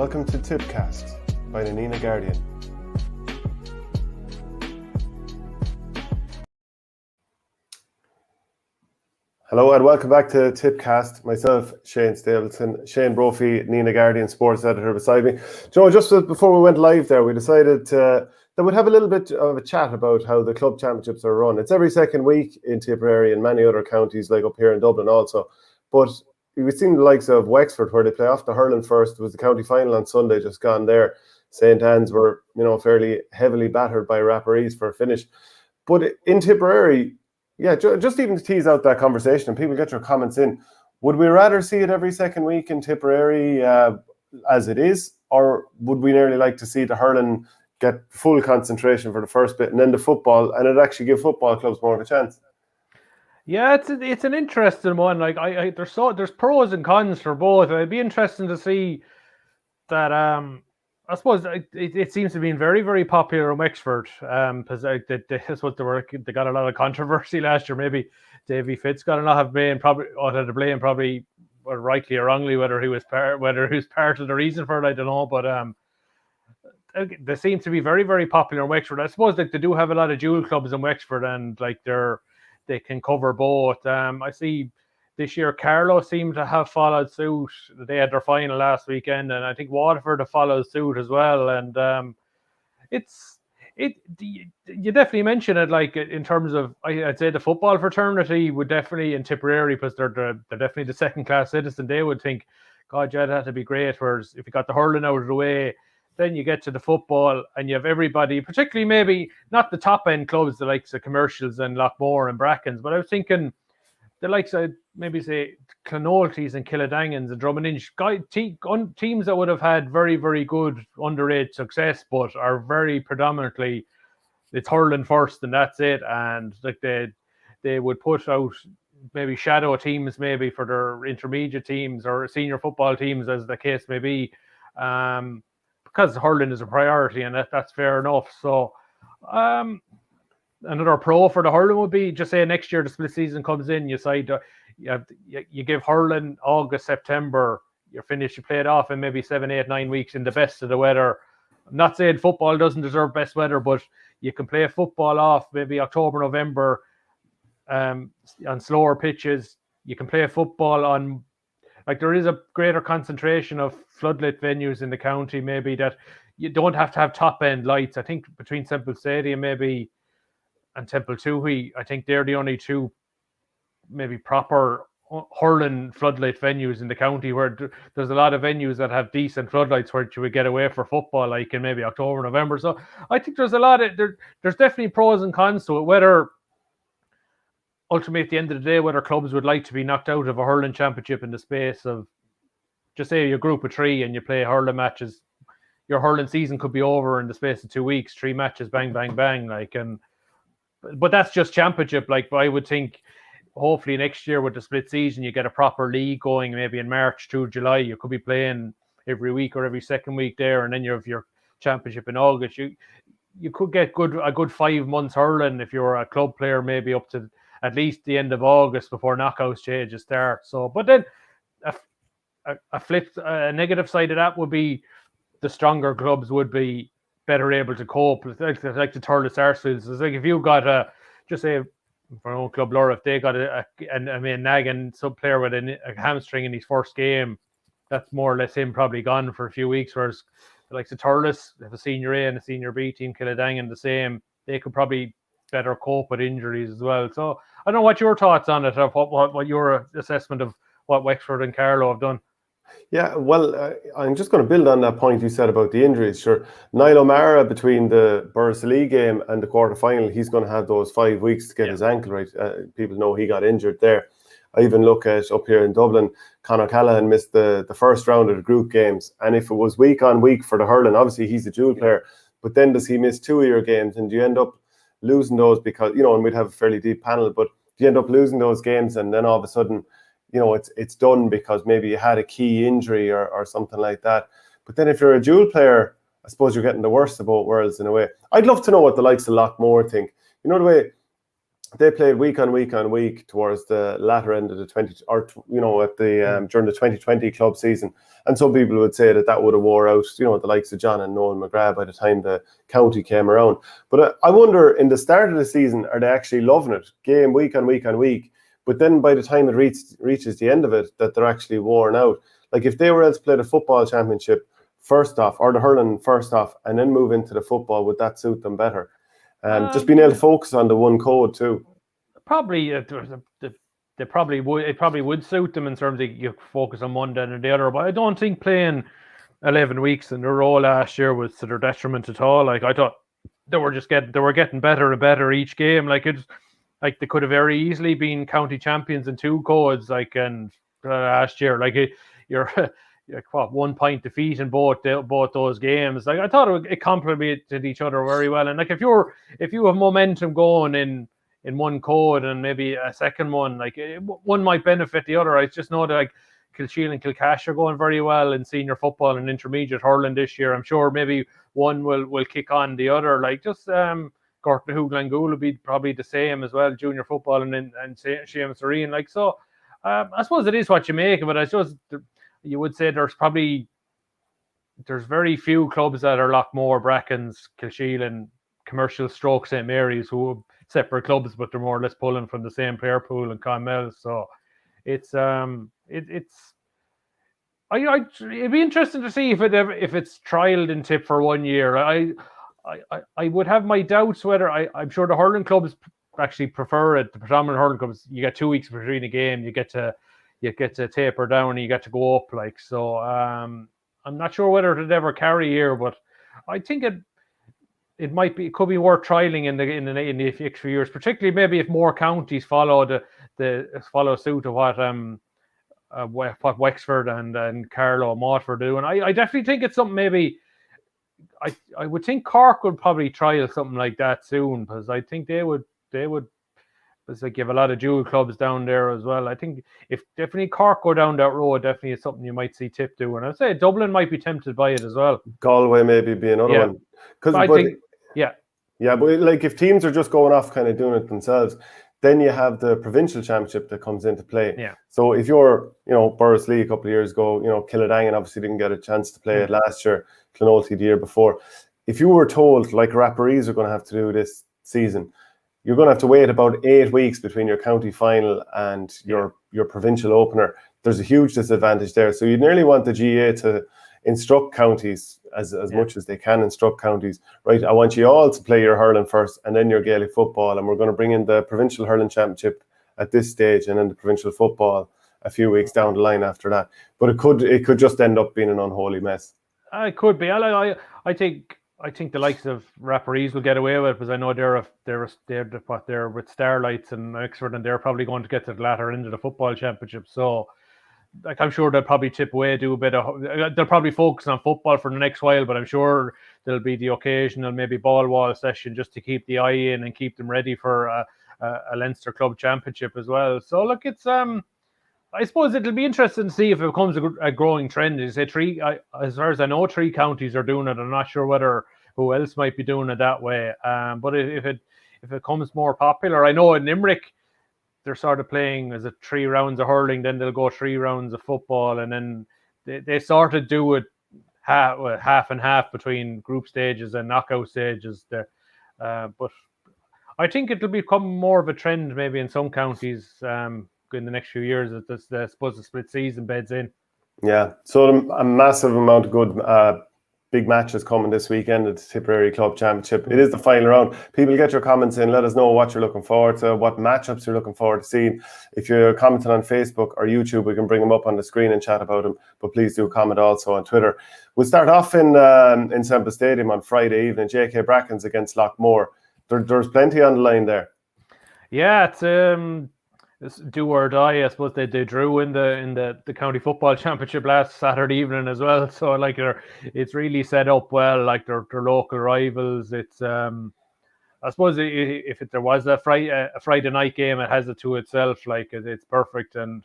Welcome to Tippcast by the Nina Guardian. Hello and welcome back to Tippcast. Myself, Shane Stapleton, Shane Brophy, Nina Guardian sports editor beside me. Just before we went live there, we decided that we'd have a little bit of a chat about how the club championships are run. It's every second week in Tipperary and many other counties, like up here in Dublin also. But we've seen the likes of Wexford, where they play off the hurling first. It was the county final on Sunday, just gone there. St. Anne's were, fairly heavily battered by Rapparees for a finish. But in Tipperary, yeah, just even to tease out that conversation and people get your comments in, would we rather see it every second week in Tipperary as it is, or would we nearly like to see the hurling get full concentration for the first bit and then the football, and it actually give football clubs more of a chance? Yeah, it's an interesting one. Like there's pros and cons for both. It'd be interesting to see that. I suppose it seems to be very, very popular in Wexford because they got a lot of controversy last year. Maybe Davy Fitz got a lot of blame, probably rightly or wrongly, whether he was part of the reason for it, I don't know. But they seem to be very, very popular in Wexford. I suppose they do have a lot of dual clubs in Wexford, and they can cover both. I see this year Carlow seem to have followed suit. They had their final last weekend, and I think Waterford have followed suit as well. And you definitely mention it, like in terms of, I'd say the football fraternity would definitely, in Tipperary, because they're definitely the second class citizen, they would think, God, yeah, that'd be great. Whereas if you got the hurling out of the way, then you get to the football and you have everybody, particularly maybe not the top end clubs, the likes of Commercials and Lochmore and Brackens, but I was thinking the likes of maybe say Clonolties and Killadangans and Drummond teams that would have had very, very good underage success, but are very predominantly, it's hurling first and that's it. And like they would put out maybe shadow teams maybe for their intermediate teams or senior football teams, as the case may be, because hurling is a priority, and that's fair enough. So another pro for the hurling would be, just say next year the split season comes in, you give hurling August, September, you're finished, you play it off in maybe 7, 8, 9 weeks in the best of the weather. I'm not saying football doesn't deserve best weather, but you can play football off maybe October, November on slower pitches. You can play football on, like, there is a greater concentration of floodlit venues in the county, maybe, that you don't have to have top end lights. I think between Temple Stadium maybe and Temple Toohey, I think they're the only two maybe proper hurling floodlight venues in the county, where there's a lot of venues that have decent floodlights where you would get away for football, like in maybe October, November. So I think there's there's definitely pros and cons to it, whether ultimately at the end of the day, whether clubs would like to be knocked out of a hurling championship in the space of, just say your group of 3 and you play hurling matches. Your hurling season could be over in the space of 2 weeks, 3 matches, bang, bang, bang, but that's just championship. Like, I would think hopefully next year with the split season, you get a proper league going maybe in March to July. You could be playing every week or every second week there, and then you have your championship in August. You could get a good 5 months hurling if you're a club player, maybe up to at least the end of August before knockout stages start. So, but then a negative side of that would be the stronger clubs would be better able to cope. Like the Thurles Sarsfields. It's like if you got just say for our own club, Laura, if they got nagging sub player with a hamstring in his first game, that's more or less him probably gone for a few weeks. Whereas like the Thurles, they have a senior A and a senior B team, Killadang, the same, they could probably better cope with injuries as well. So I don't know what your thoughts on it, of what your assessment of what Wexford and Carlow have done. Yeah, well, I'm just going to build on that point you said about the injuries. Sure, Niall O'Mara, between the Borris-Ileigh game and the quarter-final, he's going to have those 5 weeks to get his ankle right. People know he got injured there. I even look at up here in Dublin, Conor Callaghan missed the first round of the group games. And if it was week on week for the hurling, obviously he's a dual player. But then does he miss 2 of your games? And do you end up losing those because, and we'd have a fairly deep panel, but do you end up losing those games and then all of a sudden, it's done because maybe you had a key injury or something like that. But then if you're a dual player, I suppose you're getting the worst of both worlds in a way. I'd love to know what the likes of Lochmore think. The way they played week on week towards the latter end of the 20, or at the during the 2020 club season, and some people would say that would have wore out, the likes of John and Noel McGrath by the time the county came around. But I wonder, in the start of the season, are they actually loving it, game week on week? But then by the time it reaches the end of it, that they're actually worn out. Like if they were able to play the football championship first off, or the hurling first off, and then move into the football, would that suit them better? Just being able to focus on the one code too. Probably, they probably would. It probably would suit them in terms of you focus on one then and the other. But I don't think playing 11 weeks in a row last year was to their detriment at all. Like I thought they were getting better and better each game. Like they could have very easily been county champions in 2 codes. Like and last year, like you're. 1 point defeat in both those games. Like I thought it complemented each other very well. And like if you have momentum going in one code and maybe a second one, like one might benefit the other. I just know that like Kilsheal and Kilcash are going very well in senior football and intermediate hurling this year. I'm sure maybe one will kick on the other. Like just Gortnahoe Glengool will be probably the same as well, junior football and Seamus Serene. Like so, I suppose it is what you make of it. I suppose you would say there's very few clubs that are Lockmore, Brackens, Kilsheal and Commercial Stroke St. Mary's who are separate clubs, but they're more or less pulling from the same player pool and Clonmel. So it'd be interesting to see if it's trialed in Tip for 1 year. I would have my doubts whether I'm sure the hurling clubs actually prefer it. The predominant hurling clubs, you get 2 weeks between a game, you get to taper down and you get to go up. Like so, I'm not sure whether it'd ever carry here, but I think it could be worth trialing in the next few years, particularly maybe if more counties follow follow suit of what Wexford and Carlow and Waterford do. And I definitely think it's something maybe I would think Cork would probably trial something like that soon, because I think they would because like you have a lot of dual clubs down there as well. I think if definitely Cork go down that road, definitely it's something you might see Tip do. And I'd say Dublin might be tempted by it as well. Galway maybe be another one. But but like if teams are just going off kind of doing it themselves, then you have the provincial championship that comes into play. Yeah. So if you're, Borris-Ileigh a couple of years ago, Killadangan obviously didn't get a chance to play it last year, Clonolty the year before. If you were told like Rapparees are going to have to do this season, you're going to have to wait about 8 weeks between your county final and your provincial opener. There's a huge disadvantage there. So you nearly want the GA to instruct counties as much as they can instruct counties. Right, I want you all to play your hurling first and then your Gaelic football, and we're going to bring in the provincial hurling championship at this stage and then the provincial football a few weeks down the line after that. But it could just end up being an unholy mess. It could be. I think the likes of Rapparees will get away with it, because I know they're with Starlights and Wexford, and they're probably going to get to the latter end of the football championship. So, like, I'm sure they'll probably tip away, do a bit of. They'll probably focus on football for the next while, but I'm sure there'll be the occasional maybe ball wall session just to keep the eye in and keep them ready for a Leinster Club Championship as well. So, look, it's I suppose it'll be interesting to see if it becomes a growing trend. You say as far as I know, 3 counties are doing it. I'm not sure who else might be doing it that way. But if it becomes more popular, I know in Limerick they're sort of playing as 3 rounds of hurling, then they'll go 3 rounds of football, and then they sort of do it half and half between group stages and knockout stages. There, but I think it'll become more of a trend maybe in some counties. In the next few years, I suppose the split season beds in. Yeah, so a massive amount of good big matches coming this weekend at the Tipperary Club Championship. It is the final round. People, get your comments in. Let us know what you're looking forward to, what matchups you're looking forward to seeing. If you're commenting on Facebook or YouTube, we can bring them up on the screen and chat about them. But please do comment also on Twitter. We'll start off in Semple Stadium on Friday evening. JK Brackens against Lockmore. There's plenty on the line there. Yeah, it's do or die. I suppose they drew in the county football championship last Saturday evening as well. So like it's really set up well. Like they're local rivals. It's I suppose if there was a Friday night game, it has it to itself. Like it's perfect. And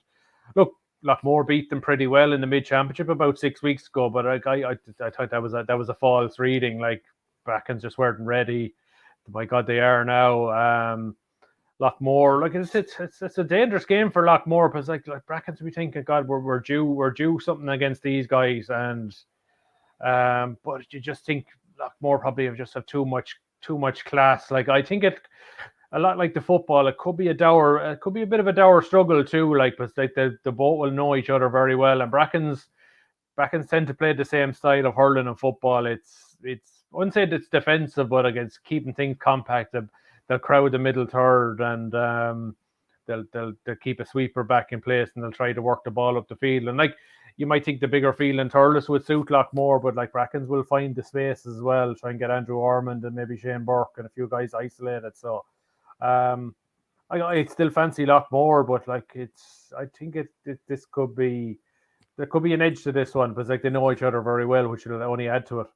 look, Lockmore beat them pretty well in the mid championship about 6 weeks ago. But I thought that was a false reading. Like Brackens just weren't ready. My God, they are now. Lockmore. Like it's a dangerous game for Lockmore because like Brackens will be thinking, God, we're due something against these guys, and but you just think Lockmore probably have too much class. Like I think it a lot like the football. It could be a bit of a dour struggle too. Like, but like the both will know each other very well, and Brackens tend to play the same style of hurling and football. It's I wouldn't say it's defensive, but against keeping things compact. They'll crowd the middle third, and they'll keep a sweeper back in place, and they'll try to work the ball up the field. And like you might think the bigger field in Thurles would suit Lockmore, but like Brackens will find the space as well, try and get Andrew Ormond and maybe Shane Burke and a few guys isolated. So I still fancy Lockmore, but like I think this could be there could be an edge to this one because like they know each other very well, which will only add to it.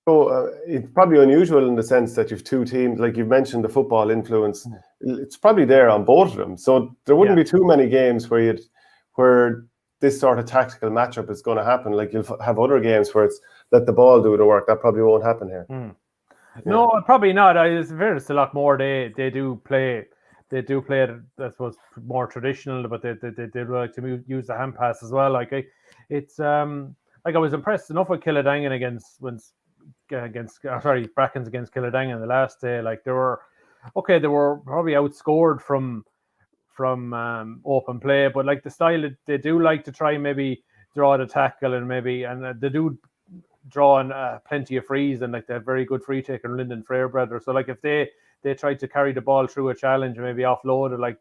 So it's probably unusual in the sense that you've two teams, like you've mentioned the football influence. It's probably there on both of them. So there wouldn't be too many games where this sort of tactical matchup is going to happen. Like you'll have other games where it's let the ball do the work. That probably won't happen here. No, probably not. It's fairness a lot more. They do play it, I suppose, more traditional, but they like to use the hand pass as well. Like it's like I was impressed enough with Killadangan against Brackens against Killadangan the last day. Like they were probably outscored from open play, but like the style they do like to try maybe draw the tackle and they do draw on plenty of frees, and like they have very good free taker Lyndon Fairbrother. So like if they try to carry the ball through a challenge and maybe offload it, like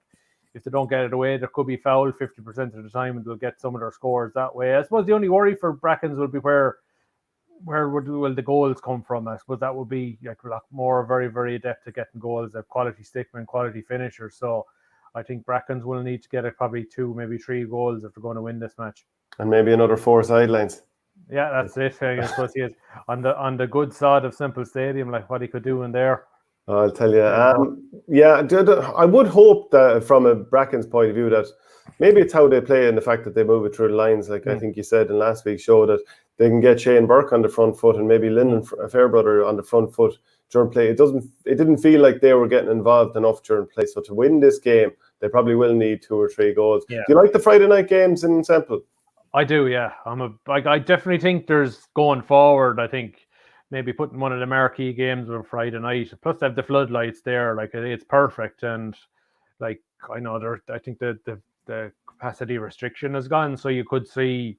if they don't get it away, there could be foul 50% of the time, and they'll get some of their scores that way. I suppose the only worry for Brackens will be where will the goals come from. I suppose that would be like Lockmore very, very adept at getting goals. They're quality stickmen, quality finishers. So I think Brackens will need to get probably 2, maybe 3 goals if they're going to win this match. And maybe another 4 sidelines. Yeah, that's it. I suppose he is on the good side of Simple Stadium, like what he could do in there. I'll tell you. I would hope that from a Brackens point of view that maybe it's how they play and the fact that they move it through the lines. Like I think you said in last week's show that they can get Shane Burke on the front foot and maybe Lyndon Fairbrother on the front foot during play. It didn't feel like they were getting involved enough during play. So to win this game, they probably will need 2 or 3 goals. Yeah. Do you like the Friday night games in Semple? I do, yeah. I definitely think there's going forward. I think maybe putting one of the marquee games on Friday night. Plus, they have the floodlights there. Like it's perfect, and like I know I think the capacity restriction has gone, so you could see.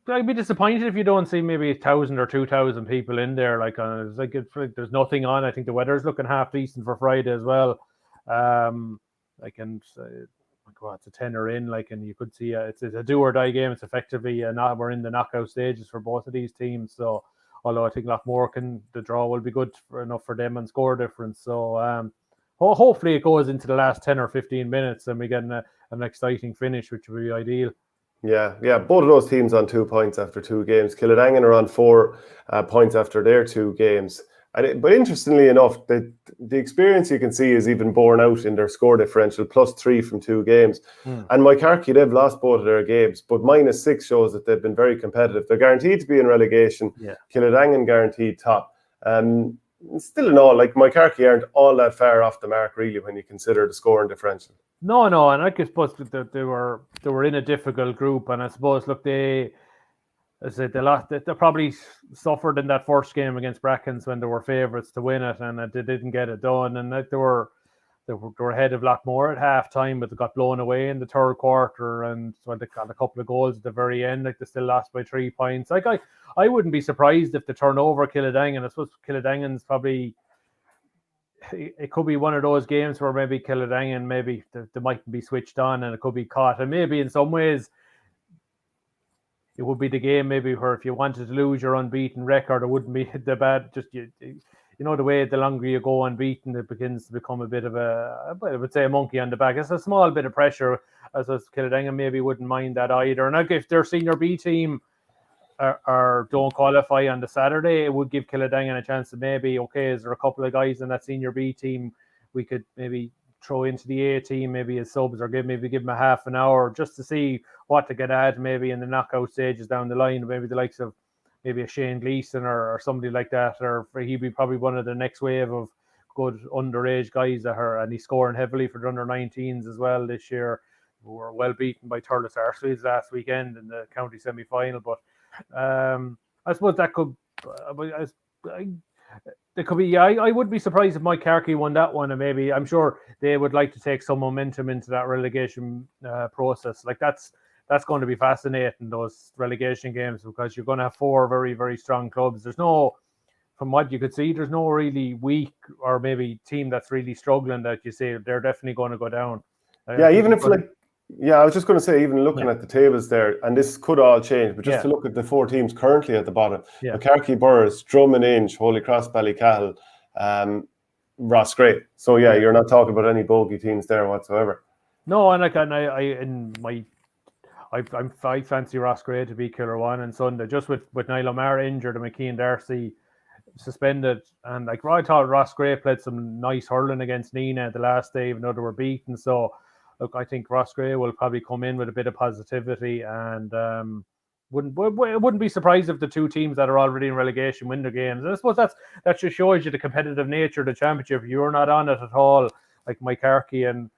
I'd be disappointed if you don't see maybe 1,000 or 2,000 people in there. Like there's nothing on. I think the weather's looking half decent for Friday as well. It's a tenner in, like, and you could see it's a do or die game. It's effectively we're in the knockout stages for both of these teams. So, although I think Lockmore the draw will be good enough for them and score difference. So, hopefully it goes into the last 10 or 15 minutes and we get an exciting finish, which would be ideal. Yeah. Both of those teams on 2 points after 2 games. Killadangan are on 4 points after their 2 games. But interestingly enough, the experience you can see is even borne out in their score differential, +3 from 2 games. And Moycarkey, they've lost both of their games, but -6 shows that they've been very competitive. They're guaranteed to be in relegation. Yeah. Killadangan guaranteed top. Still in all, like Moycarkey aren't all that far off the mark, really, when you consider the scoring differential. No, and I suppose they were in a difficult group, and I suppose they probably suffered in that first game against Brackens when they were favourites to win it, and they didn't get it done. And they were ahead of Lockmore at half time, but they got blown away in the third quarter, and so they got a couple of goals at the very end. Like they still lost by 3 points. Like I wouldn't be surprised if they turn over Killadangan. I suppose Killadangan's probably. It could be one of those games where maybe Killadangan they mightn't be switched on, and it could be caught. And maybe in some ways. It would be the game maybe where if you wanted to lose your unbeaten record, it wouldn't be the bad. Just you know the way the longer you go unbeaten, it begins to become a bit of I would say a monkey on the back. It's a small bit of pressure. As Killadangan maybe wouldn't mind that either. And if their senior B team or don't qualify on the Saturday, it would give Killadangan a chance to maybe is there a couple of guys in that senior B team we could maybe throw into the A team, maybe as subs, or give them a half an hour just to see what to get at maybe in the knockout stages down the line. Maybe the likes of maybe a Shane Gleeson or somebody like that, or he'd be probably one of the next wave of good underage guys and he's scoring heavily for the under-19s as well this year. We were well beaten by Thurles Arseles last weekend in the county semi-final, but I suppose that could. There could be. I would be surprised if Mike Carkey won that one, and maybe I'm sure they would like to take some momentum into that relegation process. Like that's going to be fascinating, those relegation games, because you're going to have 4 very, very strong clubs. There's no, from what you could see, there's no really weak or maybe team that's really struggling that you say they're definitely going to go down. Yeah, even if I was just going to say, even looking at the tables there, and this could all change, but just to look at the 4 teams currently at the bottom: Carkey, Borris, Drummond, Inch, Holy Cross, Ballycahill, Roscrea. So you're not talking about any bogey teams there whatsoever. No, and I fancy Roscrea to beat Killerwan on Sunday, just with Niall O'Mara injured and McKean Darcy suspended, and I thought Roscrea played some nice hurling against Nina the last day, even though they were beaten. So look, I think Roscrea will probably come in with a bit of positivity, and wouldn't be surprised if the 2 teams that are already in relegation win their games. And I suppose that just shows you the competitive nature of the championship. You're not on it at all, like Mike Carkey, and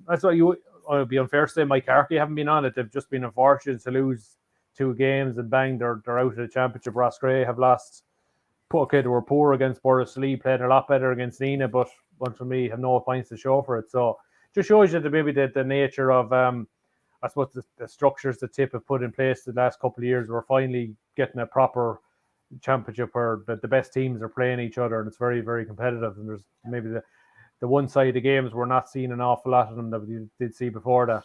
that's what it would be unfair to say Mike Carkey haven't been on it. They've just been unfortunate to lose 2 games and bang, they're out of the championship. Roscrea have lost. Okay, they were poor against Borris-Ileigh, played a lot better against Nina, but for me, have no points to show for it. So just shows you maybe the nature of I suppose the structures that Tip have put in place the last couple of years. We're finally getting a proper championship where the best teams are playing each other, and it's very, very competitive. And there's maybe the one-sided games, we're not seeing an awful lot of them that we did see before that.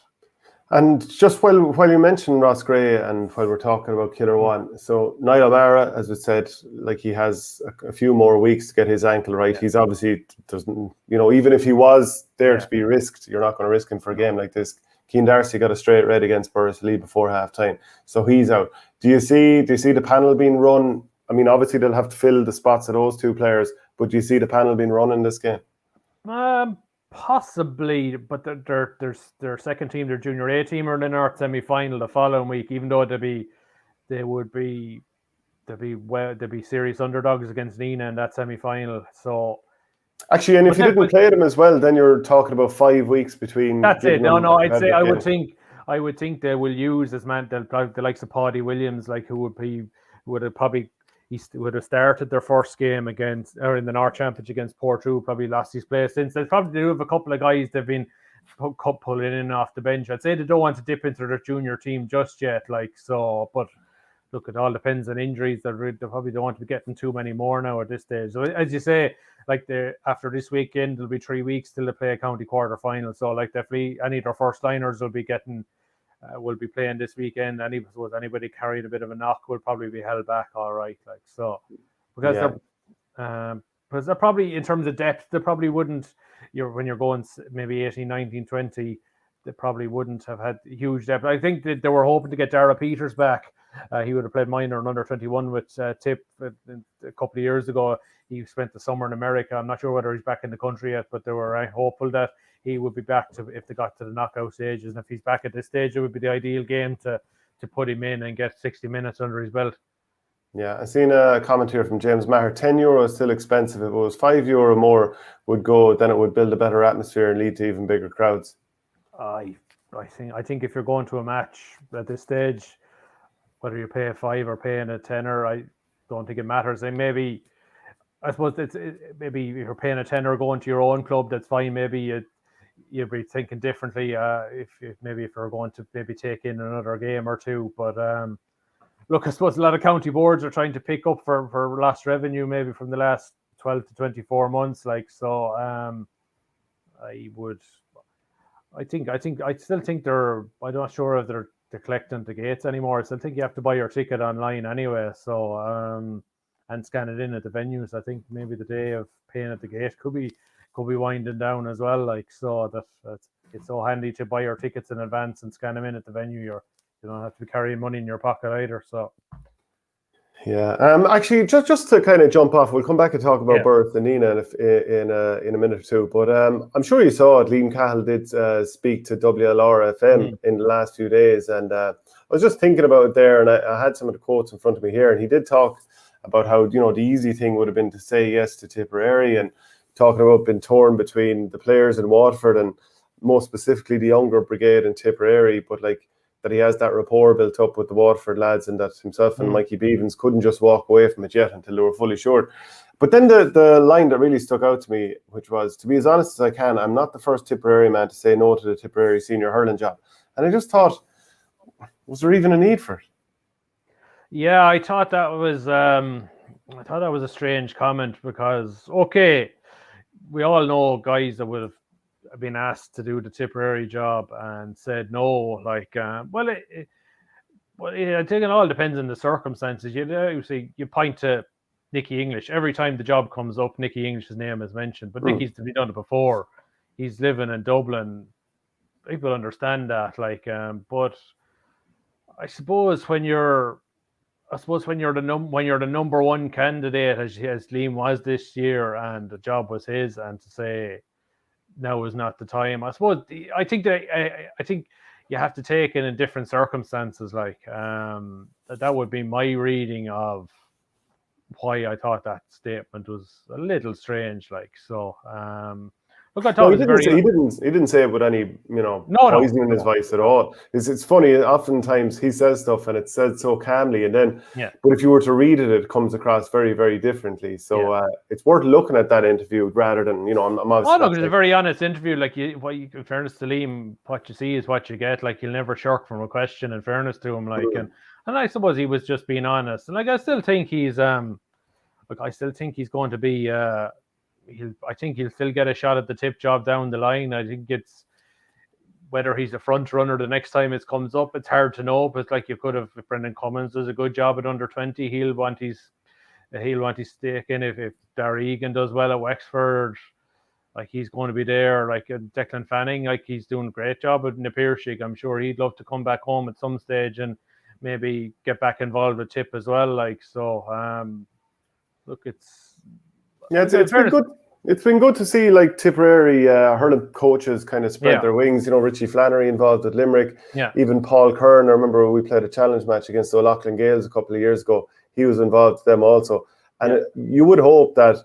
And just while you mentioned Roscrea and while we're talking about Killerwan, so Niall O'Mara, as we said, like he has a few more weeks to get his ankle right. He's obviously doesn't, even if he was there to be risked, you're not going to risk him for a game like this. Cian Darcy got a straight red against Borris-Ileigh before half-time, so he's out. Do you see the panel being run? I mean, obviously they'll have to fill the spots of those 2 players, but do you see the panel being run in this game? Possibly, but their second team, their junior A team, are in the North semi-final the following week. Even though they'd be serious underdogs against Nina in that semi-final. So actually, and if you didn't play them as well, then you're talking about 5 weeks between. That's it. No, I'd say I would think they will use the likes of Paddy Williams, like who would have started their first game in the North Championship against Portrue, probably lost his place since. They probably do have a couple of guys they've been pulling in off the bench. I'd say they don't want to dip into their junior team just yet, but look, it all depends on injuries. They probably don't want to be getting too many more now at this stage. So as you say, after this weekend, it'll be 3 weeks till they play a county quarter final. So definitely any of their first liners will be playing this weekend. Anybody carrying a bit of a knock will probably be held back all right. Because they're probably, in terms of depth, they probably wouldn't, when you're going maybe 18, 19, 20, they probably wouldn't have had huge depth. I think that they were hoping to get Dara Peters back. He would have played minor and under 21 with Tip a couple of years ago. He spent the summer in America. I'm not sure whether he's back in the country yet, but they were hopeful that he would be back if they got to the knockout stages. And if he's back at this stage, it would be the ideal game to put him in and get 60 minutes under his belt. Yeah, I've seen a comment here from James Maher. €10 is still expensive. If it was €5 more would go, then it would build a better atmosphere and lead to even bigger crowds. I think if you're going to a match at this stage, whether you pay a $5 or paying a tenner, I don't think it matters. And maybe, I suppose maybe if you're paying a tenner going to your own club, that's fine. Maybe you'd be thinking differently if you're going to maybe take in another game or 2. But look, I suppose a lot of county boards are trying to pick up for lost revenue maybe from the last 12 to 24 months. I still think I'm not sure if they're collecting the gates anymore. I still think you have to buy your ticket online anyway. So and scan it in at the venues. I think maybe the day of paying at the gate could be winding down as well. So that it's so handy to buy your tickets in advance and scan them in at the venue. You don't have to be carrying money in your pocket either. So. Yeah. Actually, just to kind of jump off, we'll come back and talk about Borris and Nina in a minute or 2. But I'm sure you saw it. Liam Cahill did speak to WLR FM in the last few days, and I was just thinking about it there, and I had some of the quotes in front of me here, and he did talk about how the easy thing would have been to say yes to Tipperary, and talking about being torn between the players in Waterford and more specifically the younger brigade in Tipperary, but like that he has that rapport built up with the Waterford lads, and that himself and Mikey Beavens couldn't just walk away from it yet until they were fully sure. But then the line that really stuck out to me, which was, to be as honest as I can, I'm not the first Tipperary man to say no to the Tipperary senior hurling job. And I just thought, was there even a need for it? Yeah, I thought that was a strange comment, because we all know guys that would have been asked to do the Tipperary job and said no. I think it all depends on the circumstances. You point to Nicky English every time the job comes up. Nicky English's name is mentioned, but Nicky's done it before. He's living in Dublin. People understand that. But I suppose when you're the number one candidate, as Liam was this year, and the job was his, and to say now is not the time. I suppose I think you have to take it in different circumstances. That would be my reading of why I thought that statement was a little strange. Look, I thought he didn't say it with any poison in his voice at all. It's funny. Oftentimes he says stuff and it's said so calmly, and then but if you were to read it, it comes across very, very differently. So it's worth looking at that interview rather than I'm obviously. It's a very honest interview. In fairness to Liam, what you see is what you get. You'll never shirk from a question. In fairness to him, and I suppose he was just being honest. And I still think he's going to be. I think he'll still get a shot at the Tip job down the line. I think it's whether he's a front runner the next time it comes up. It's hard to know, but you could have, if Brendan Cummins does a good job at under 20, he'll want his stake in. If Darry Egan does well at Wexford, he's going to be there. Declan Fanning, he's doing a great job at Napier. I'm sure he'd love to come back home at some stage and maybe get back involved with Tip as well. Look, it's been good. It's been good to see Tipperary hurling coaches kind of spread their wings. Richie Flannery involved with Limerick. Even Paul Kern. I remember we played a challenge match against the O'Loughlin Gales a couple of years ago. He was involved with them also. And you would hope that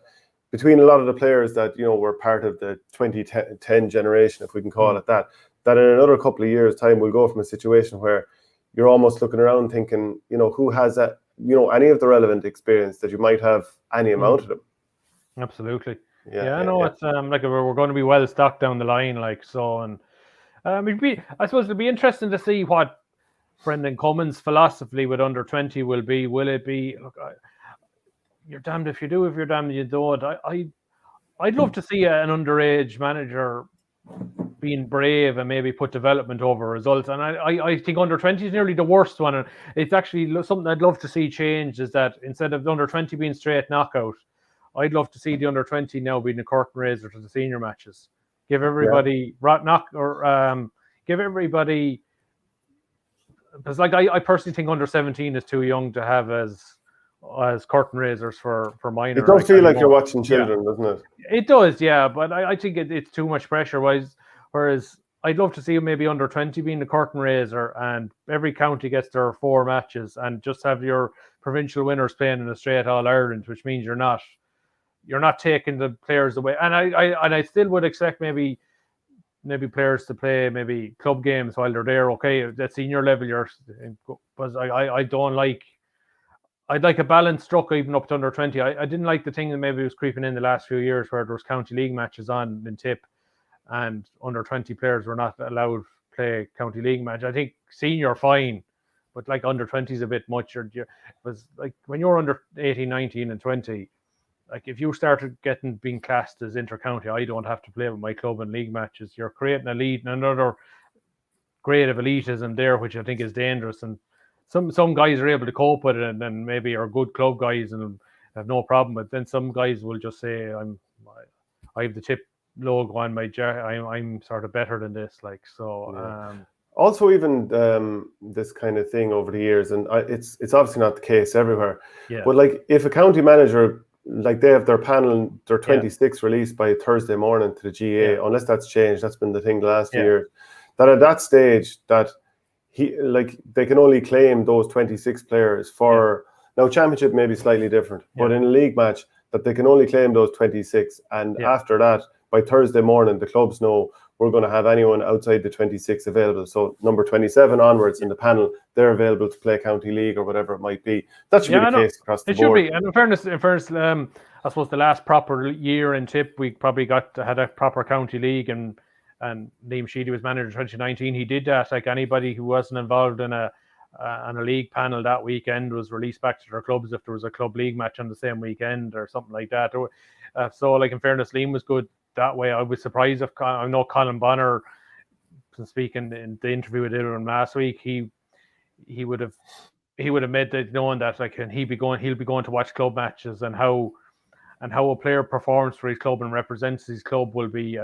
between a lot of the players that were part of the 2010 generation, if we can call it that in another couple of years' time we'll go from a situation where you're almost looking around thinking, who has that, any of the relevant experience that you might have any amount of them. Absolutely. It's we're going to be well stocked down the line, I suppose it'll be interesting to see what Brendan Cummins' philosophy with under 20 will be. Will it be, you're damned if you do, if you're damned you don't? I'd love to see an underage manager being brave and maybe put development over results. And I think under 20 is nearly the worst one. And it's actually something I'd love to see change, is that instead of the under 20 being straight knockout, I'd love to see the under 20 now being a curtain raiser to the senior matches. Give everybody give everybody, because I personally think under 17 is too young to have as curtain raisers for minor. It does feel like you're watching children, doesn't it? It does, but I think it's too much pressure. Whereas I'd love to see maybe under 20 being the curtain raiser, and every county gets their 4 matches, and just have your provincial winners playing in a straight All-Ireland, which means you're not taking the players away. And I still would expect maybe players to play maybe club games while they're there. Okay, at senior level, but I'd like a balance struck even up to under 20. I didn't like the thing that maybe was creeping in the last few years where there was county league matches on in Tip, and under 20 players were not allowed to play county league match. I think senior fine, but under 20 is a bit much. When you're under 18, 19 and 20, if you started being classed as inter-county, I don't have to play with my club in league matches. You're creating another grade of elitism there, which I think is dangerous. And some guys are able to cope with it, and then maybe are good club guys and have no problem. But then some guys will just say, I have the Tip logo on my jacket. I'm sort of better than this. Also, even this kind of thing over the years, and it's obviously not the case everywhere. But if a county manager, they have their panel, their 26 released by Thursday morning to the GA, unless that's changed. That's been the thing the last few years. That at that stage, that they can only claim those 26 players for now. Championship may be slightly different, but in a league match, that they can only claim those 26. And after that, by Thursday morning, the clubs know we're going to have anyone outside the 26 available. So number 27 onwards in the panel, they're available to play county league or whatever it might be. That should be the case across the board. It should be. And in fairness, I suppose the last proper year in Tip, we probably had a proper county league, and Liam Sheedy was manager in 2019. He did that. Like anybody who wasn't involved in a league panel that weekend was released back to their clubs if there was a club league match on the same weekend or something like that. So, like in fairness, Liam was good that way. I was surprised if I know Colin Bonner, speaking in the interview we did with him last week, he would have made that known that like he'll be going to watch club matches, and how a player performs for his club and represents his club will be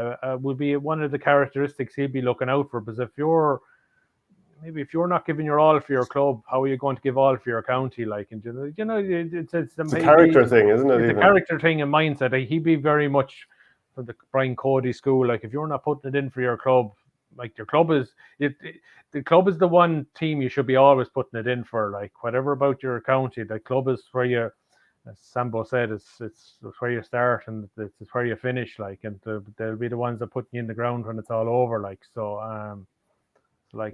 one of the characteristics he'll be looking out for. Because if you're not giving your all for your club, how are you going to give all for your county? Like, and it's a character thing, isn't it? It's a character thing and mindset. He'd be very much from the Brian Cody school. Like, if you're not putting it in for your club, like your club is the club is the one team you should be always putting it in for. Like, whatever about your county, the club is where you, as Sambo said, it's where you start and it's where you finish. Like, and they'll be the ones that put you in the ground when it's all over. Like, so By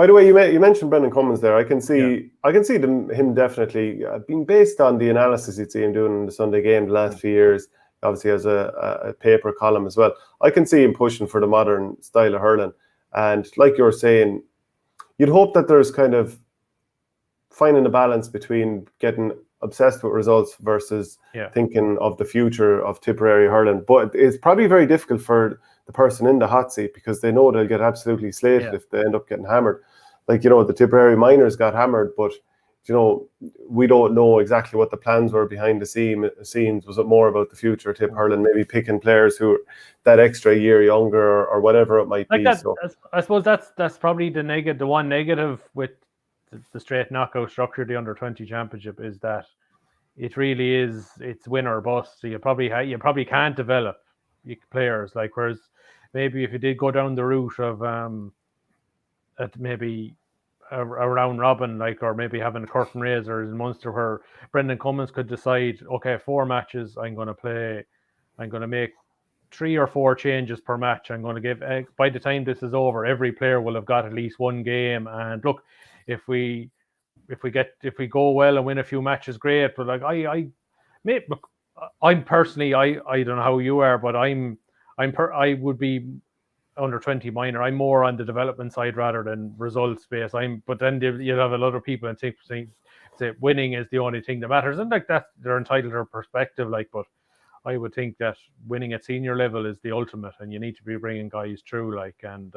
the way, you mentioned Brendan Cummins there. I can see him definitely being based on the analysis you'd see him doing in the Sunday game the last few years. Obviously, has a paper column as well. I can see him pushing for the modern style of hurling. And like you were saying, you'd hope that there's kind of finding a balance between getting obsessed with results versus thinking of the future of Tipperary hurling. But it's probably very difficult for the person in the hot seat because they know they'll get absolutely slated if they end up getting hammered. Like, the Tipperary miners got hammered, but we don't know exactly what the plans were behind the scenes. Was it more about the future of Tip hurling, maybe picking players who are that extra year younger or whatever it might be? So I suppose that's probably the one negative with the straight knockout structure of the under-20 championship is that it really it's win or bust. So you probably can't develop players, like, whereas maybe if you did go down the route of maybe a round robin, like, or maybe having a curtain raisers in Munster where Brendan Cummins could decide, okay, 4 matches I'm going to make 3 or 4 changes per match. I'm going to give, by the time this is over, every player will have got at least 1 game. And look, if we go well and win a few matches, great. But like I'm personally, I don't know how you are, but I would be under 20 minor. I'm more on the development side rather than results based. But then you'll have a lot of people and say winning is the only thing that matters, and like that, they're entitled to their perspective. Like, but I would think that winning at senior level is the ultimate, and you need to be bringing guys through. Like, and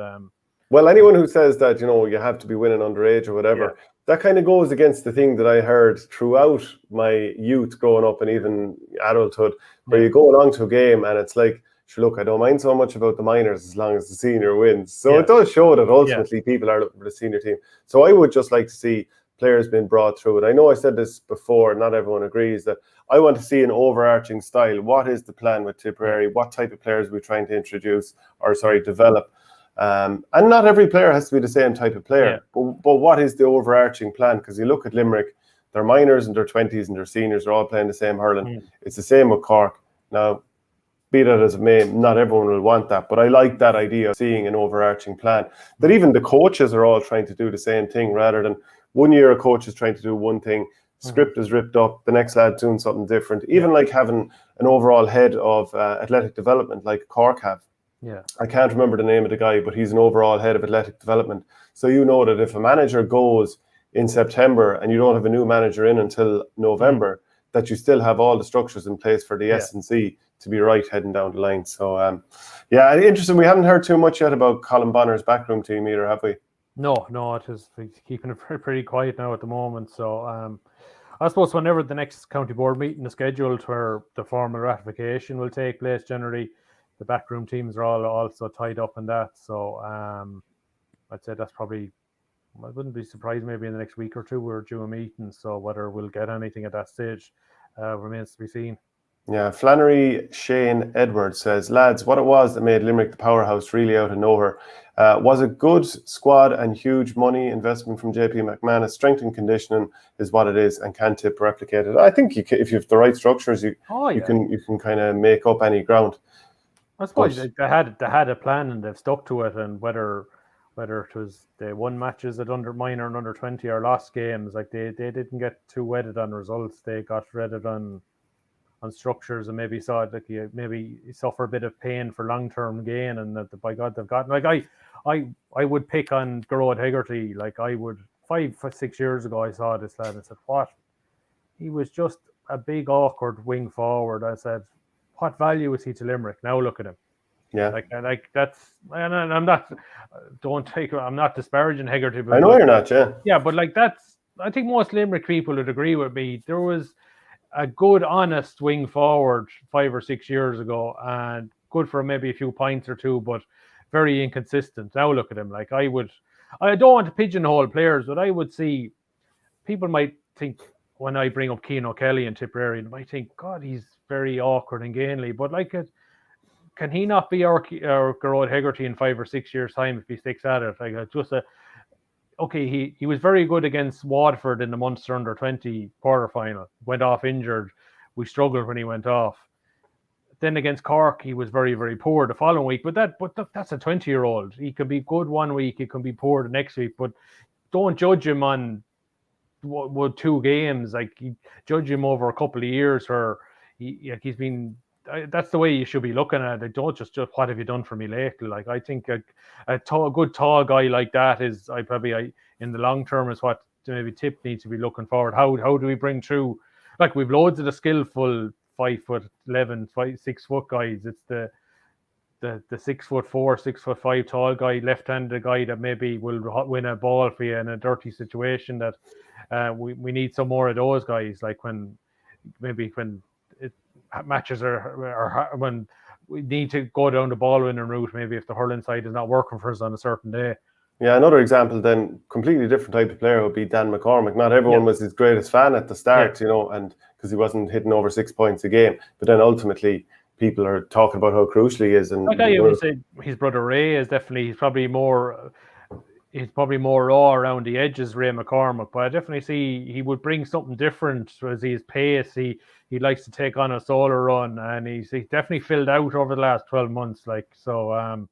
well, anyone who says that you have to be winning underage or whatever, that kind of goes against the thing that I heard throughout my youth growing up and even adulthood, where you go along to a game and it's like, sure, look, I don't mind so much about the minors as long as the senior wins. So it does show that ultimately people are looking for the senior team. So I would just like to see players being brought through it. I know I said this before, not everyone agrees, that I want to see an overarching style. What is the plan with Tipperary? What type of players are we trying to develop? And not every player has to be the same type of player. But what is the overarching plan? Because you look at Limerick, their minors and their 20s and their seniors are all playing the same hurling. It's the same with Cork. Now, be that as it may, not everyone will want that, but I like that idea of seeing an overarching plan. That even the coaches are all trying to do the same thing, rather than one year a coach is trying to do one thing, script is ripped up, the next lad doing something different. Even like having an overall head of athletic development like Cork have. I can't remember the name of the guy, but he's an overall head of athletic development. So you know that if a manager goes in September and you don't have a new manager in until November, that you still have all the structures in place for the S&C to be right heading down the line. So, interesting. We haven't heard too much yet about Colin Bonner's backroom team either, have we? No, it is keeping it pretty quiet now at the moment. So, I suppose whenever the next county board meeting is scheduled, where the formal ratification will take place, generally the backroom teams are all also tied up in that. So, I'd say that's probably, I wouldn't be surprised maybe in the next week or two we're due a meeting. So whether we'll get anything at that stage remains to be seen. Yeah, Flannery Shane Edwards says, lads, what it was that made Limerick the powerhouse really out of nowhere. Was a good squad and huge money investment from JP McManus. Strength and conditioning is what it is, and can Tip replicate it? I think you can, if you have the right structures, you can kind of make up any ground. I suppose they had a plan and they've stuck to it, and whether it was they won matches at under minor and under 20 or lost games, like they didn't get too wedded on results. They got wedded on structures, and maybe saw it like you suffer a bit of pain for long-term gain, and that by God they've gotten, like I would pick on Gerard Hegarty. Like I would 5-6 years ago I saw this lad and said, what, he was just a big awkward wing forward. I said, what value is he to Limerick? Now look at him. Yeah, like that's, and I'm not, I'm not disparaging Hegarty. I know you're not, yeah, but like that's, I think most Limerick people would agree with me. There was a good, honest wing forward 5 or 6 years ago, and good for maybe a few points or two, but very inconsistent. Now look at him. Like I don't want to pigeonhole players, but I would see people might think when I bring up Cian O'Kelly and Tipperary, they might think, God, he's very awkward and gainly. But like, can he not be our Gerard Hegarty in 5 or 6 years' time if he sticks at it? Like okay, he was very good against Waterford in the Munster under-20 quarter-final. Went off injured. We struggled when he went off. Then against Cork, he was very, very poor the following week. But that's a 20-year-old. He can be good one week, he can be poor the next week. But don't judge him on 2 games. Like, judge him over a couple of years where he's been. That's the way you should be looking at it. Don't just what have you done for me lately? Like, I think a good tall guy like that is in the long term is what maybe Tip needs to be looking forward. How do we bring through? Like, we've loads of the skillful 5'11", 6 foot guys. It's the 6'4", 6'5" tall guy, left-handed guy that maybe will win a ball for you in a dirty situation. That we need some more of those guys. Like when matches are when we need to go down the ball winning route, maybe if the hurling side is not working for us on a certain day. Yeah, another example then, completely different type of player would be Dan McCormick. Not everyone was his greatest fan at the start, and because he wasn't hitting over 6 points a game, but then ultimately people are talking about how crucial he is. And like I would say, his brother Ray is definitely, he's probably more raw around the edges, Ray McCormick, but I definitely see he would bring something different as his pace. He likes to take on a solo run, and he's definitely filled out over the last 12 months. Like, so,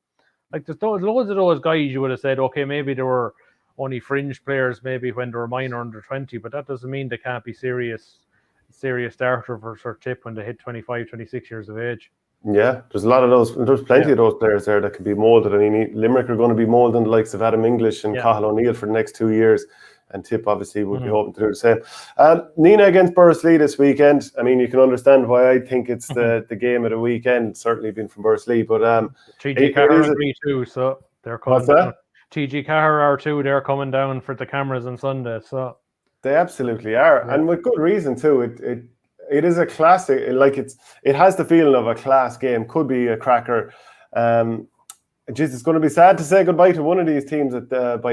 like there's loads of those guys you would have said, okay, maybe there were only fringe players maybe when they were minor under 20, but that doesn't mean they can't be serious starter for Tip when they hit 25, 26 years of age. Yeah, there's a lot of those. There's plenty of those players there that could be moulded. I mean, Limerick are going to be moulding the likes of Adam English and Cahill O'Neill for the next 2 years, and Tip obviously would be hoping to do the same. Nina against Borris-Ileigh this weekend. I mean, you can understand why I think it's the game of the weekend. Certainly being from Borris-Ileigh, but TG Cahir agree too, so they're coming. What's that? TG Cahir are too. They're coming down for the cameras on Sunday, so they absolutely are, and with good reason too. It is a classic. Like it has the feeling of a class game. Could be a cracker. It's going to be sad to say goodbye to one of these teams by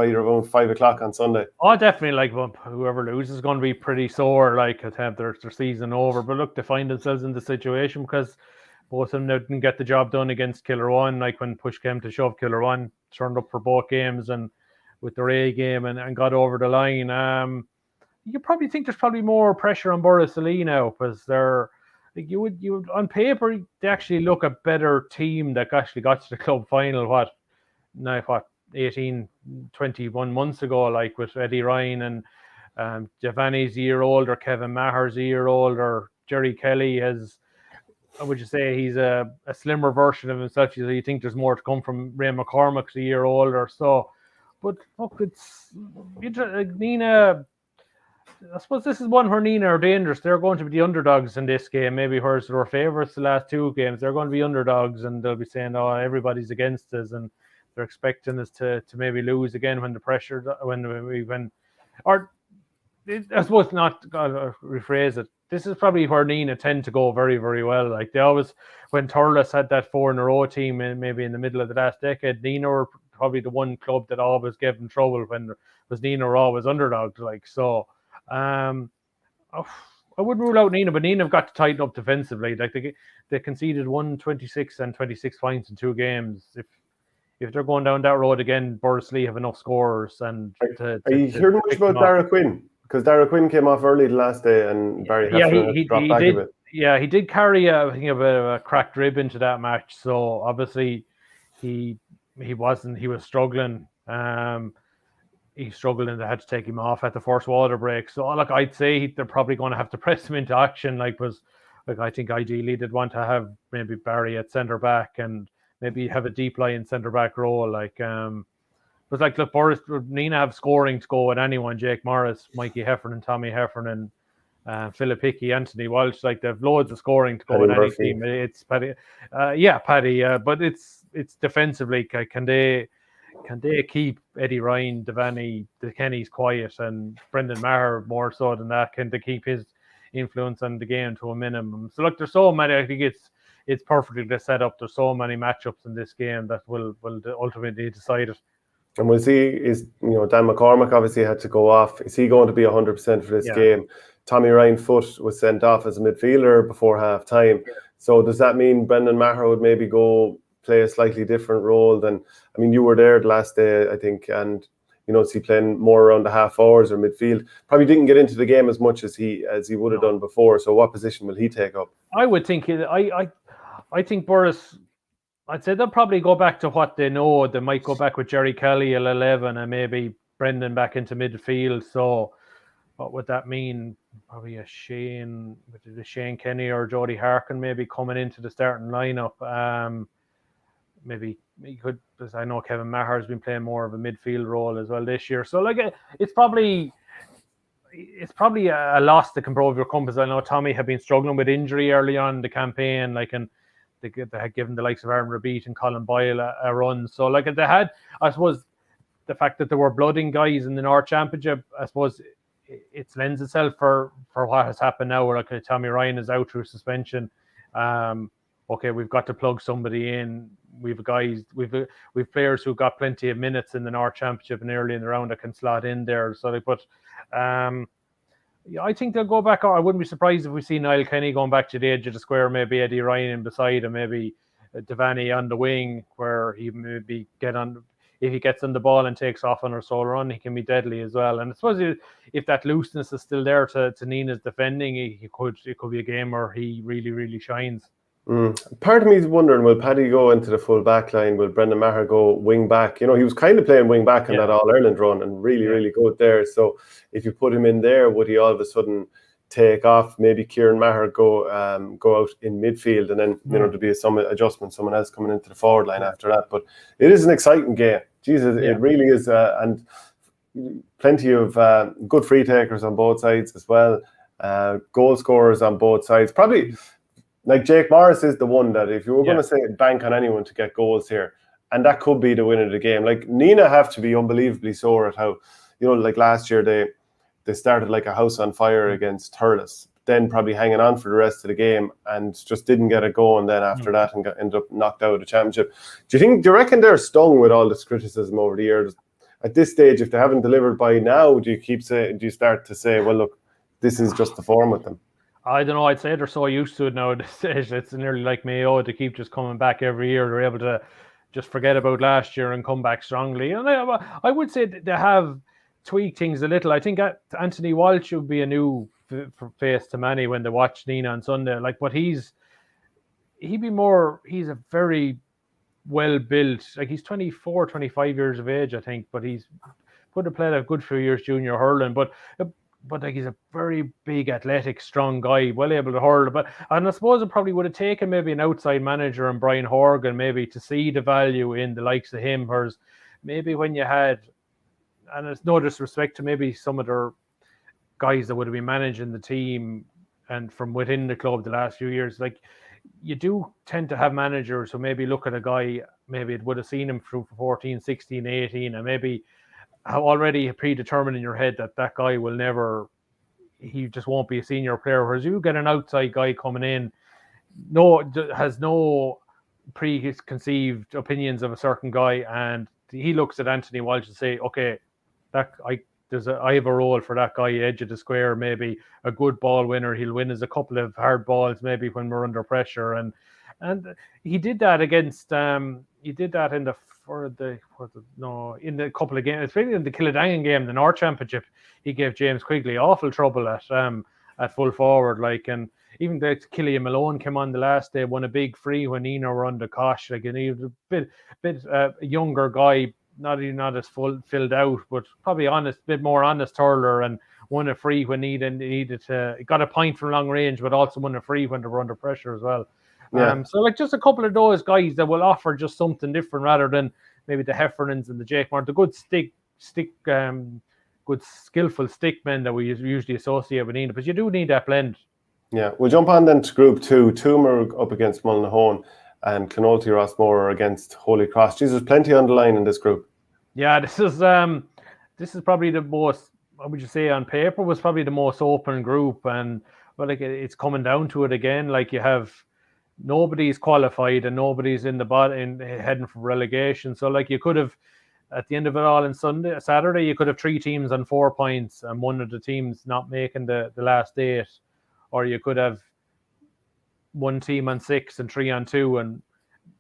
around 5 o'clock on Sunday. Oh, definitely. Like, whoever loses is going to be pretty sore. Like, to have their season over. But look, they find themselves in the situation because both of them didn't get the job done against Killer1. Like, when push came to shove, Killer1 turned up for both games and with their A game and got over the line. You probably think there's probably more pressure on Borris-Ileigh now because they're like you would on paper they actually look a better team that actually got to the club final 18, 21 months ago, like with Eddie Ryan and Giovanni's a year older, Kevin Maher's a year older, Jerry Kelly has, would you say he's a slimmer version of himself? You think there's more to come from Ray McCormick's a year older, so but look, it's Nina. I suppose this is one where Nina are dangerous. They're going to be the underdogs in this game. Maybe whereas they were favourites the last 2 games, they're going to be underdogs, and they'll be saying, "Oh, everybody's against us," and they're expecting us to maybe lose again when the pressure I suppose not. Gotta rephrase it. This is probably where Nina tend to go very, very well. Like they always, when Thurles had that 4 in a row team, maybe in the middle of the last decade, Nina were probably the one club that always gave them trouble when Nina were always underdogs. Like so. I wouldn't rule out Nina, but Nina have got to tighten up defensively. Like they conceded 126 and 26 points in 2 games. if they're going down that road again, Borris-Ileigh have enough scorers. And are you hearing much about Dara Quinn? Because Dara Quinn came off early the last day, and Barry Heffernan had to drop back a bit. Yeah, he did carry a bit of a cracked rib into that match. So obviously he was struggling. He struggled and they had to take him off at the first water break. So like I'd say they're probably going to have to press him into action. I think ideally they'd want to have maybe Barry at centre back and maybe have a deep line centre back role. Look, Nina have scoring to go at anyone. Jake Morris, Mikey Heffernan, Tommy Heffernan, Philip Hickey, Anthony Walsh. Like they've loads of scoring to go at any team. It's Paddy, Paddy. But it's defensively. Can they keep Eddie Ryan, Devaney, the Kennys quiet, and Brendan Maher more so than that? Can they keep his influence on the game to a minimum? So look, there's so many. I think it's perfectly set up. There's so many matchups in this game that will ultimately decide it. And we'll see. Dan McCormack obviously had to go off. Is he going to be 100% for this game? Tommy Ryan Foote was sent off as a midfielder before half time. So does that mean Brendan Maher would maybe go play a slightly different role than, you were there the last day, I think, and is he playing more around the half hours or midfield? Probably didn't get into the game as much as he would have done before. So what position will he take up? I would think I think Borris, I'd say they'll probably go back to what they know. They might go back with Jerry Kelly at 11 and maybe Brendan back into midfield. So what would that mean? Probably a Shane Kenny or Jody Harkin maybe coming into the starting lineup. Maybe he could, because I know Kevin Maher has been playing more of a midfield role as well this year. So it's probably a loss that can prove your compass. I know Tommy had been struggling with injury early on in the campaign, and they had given the likes of Aaron Rabeat and Colin Boyle a run. So they had, I suppose, the fact that there were blooding guys in the North Championship, I suppose it lends itself for what has happened now, where Tommy Ryan is out through suspension. Okay, we've got to plug somebody in. We've players who got plenty of minutes in the North Championship and early in the round that can slot in there. So I think they'll go back. I wouldn't be surprised if we see Niall Kenny going back to the edge of the square, maybe Eddie Ryan in beside him, maybe Devaney on the wing, where he maybe if he gets on the ball and takes off on a solo run, he can be deadly as well. And I suppose if that looseness is still there to Nina's defending, it could be a game where he really, really shines. Part of me is wondering, will Paddy go into the full back line? Will Brendan Maher go wing back? He was kind of playing wing back in that All-Ireland run and really, really good there. So if you put him in there, would he all of a sudden take off? Maybe Kieran Maher go out in midfield, and then there'll be some adjustment, someone else coming into the forward line after that. But it is an exciting game. Jesus, it really is, and plenty of good free takers on both sides as well. Goal scorers on both sides. Probably. Like Jake Morris is the one that if you were going to say bank on anyone to get goals here, and that could be the winner of the game. Like Nina have to be unbelievably sore at how, like last year they started like a house on fire against Thurles, then probably hanging on for the rest of the game and just didn't get it going then after that and ended up knocked out of the championship. Do you reckon they're stung with all this criticism over the years? At this stage, if they haven't delivered by now, do you start to say, well, look, this is just the form with them? I don't know. I'd say they're so used to it now at this stage. It's nearly like Mayo to keep just coming back every year. They're able to just forget about last year and come back strongly. And I would say they have tweaked things a little. I think Anthony Walsh would be a new face to many when they watch Nina on Sunday. But he's a very well built. He's 24, 25 years of age, I think. But he's could have played a good few years junior hurling. But he's a very big, athletic, strong guy, well able to hurl. And I suppose it probably would have taken maybe an outside manager and Brian Horgan maybe to see the value in the likes of him. Whereas maybe when you had, and it's no disrespect to maybe some of their guys that would have been managing the team and from within the club the last few years, you do tend to have managers who maybe look at a guy, maybe it would have seen him through 14, 16, 18, and maybe already predetermined in your head that guy will never, he just won't be a senior player. Whereas you get an outside guy coming in, has no preconceived opinions of a certain guy, and he looks at Anthony Walsh and say, okay, I have a role for that guy, edge of the square, maybe a good ball winner. He'll win us a couple of hard balls maybe when we're under pressure. And he did that against he did that in the couple of games, especially in the Kildangan game, the North Championship. He gave James Quigley awful trouble at full forward, like, and even the Killian Malone came on the last day, won a big free when Nino were under Kosh, like, and he was a bit younger guy, not as filled out, but probably bit more honest hurler, and won a free when needed to. Got a point from long range, but also won a free when they were under pressure as well. Yeah. So like just a couple of those guys that will offer just something different rather than maybe the Heffernans and the Jake Moore, the good good skillful stickmen that we usually associate with Enid. But you do need that blend. Yeah, we'll jump on then to Group 2. Toomere up against Mullinahone and Clonoulty Rossmore against Holy Cross. Jesus, plenty on the line in this group. Yeah, this is probably the most, what would you say, on paper was probably the most open group, and like it's coming down to it again. Like you have nobody's qualified and nobody's in the bottom heading for relegation. So like you could have, at the end of it all, on Saturday, you could have 3 teams on 4 points and one of the teams not making the last 8, or you could have 1 team on 6 and 3 on 2, and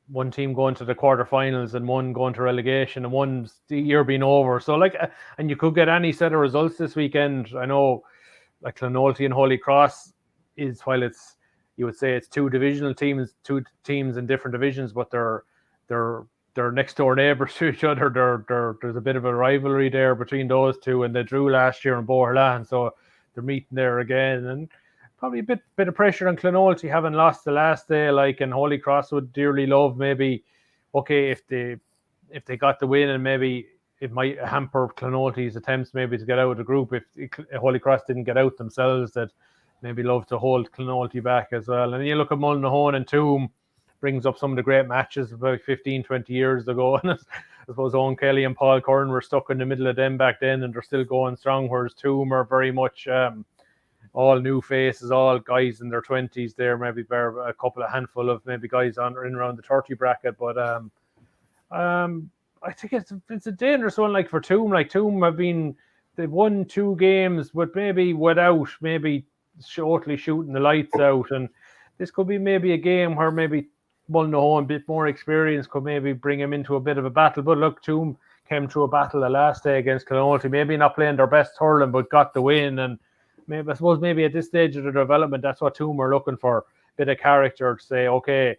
1 team going to the quarterfinals and 1 going to relegation, and 1's the year being over. So like, and you could get any set of results this weekend. I know, like Clonoulty and Holy Cross is, while it's, you would say it's 2 divisional teams, 2 teams in different divisions, but they're next door neighbours to each other. There's a bit of a rivalry there between those 2, and they drew last year in Borris-Ileigh, so they're meeting there again. And probably a bit of pressure on Clonoulty having lost the last day, like, and Holy Cross would dearly love maybe, okay, if they got the win, and maybe it might hamper Clonoulty's attempts maybe to get out of the group if Holy Cross didn't get out themselves, that maybe love to hold Clonoulty back as well. And you look at Mullinahone and Toom, brings up some of the great matches about 15, 20 years ago. And I suppose Owen Kelly and Paul Curran were stuck in the middle of them back then, and they're still going strong, whereas Toom are very much all new faces, all guys in their 20s there, maybe a couple of handful of maybe guys in around the 30 bracket. But I think it's a dangerous one, like for Toom. Like Toom they've won 2 games, but maybe without maybe shortly shooting the lights out, and this could be maybe a game where maybe Mullinahone, a bit more experience, could maybe bring him into a bit of a battle. But look, Toom came through a battle the last day against Clonoulty, maybe not playing their best hurling, but got the win. And I suppose maybe at this stage of the development, that's what Toom are looking for, a bit of character to say, okay,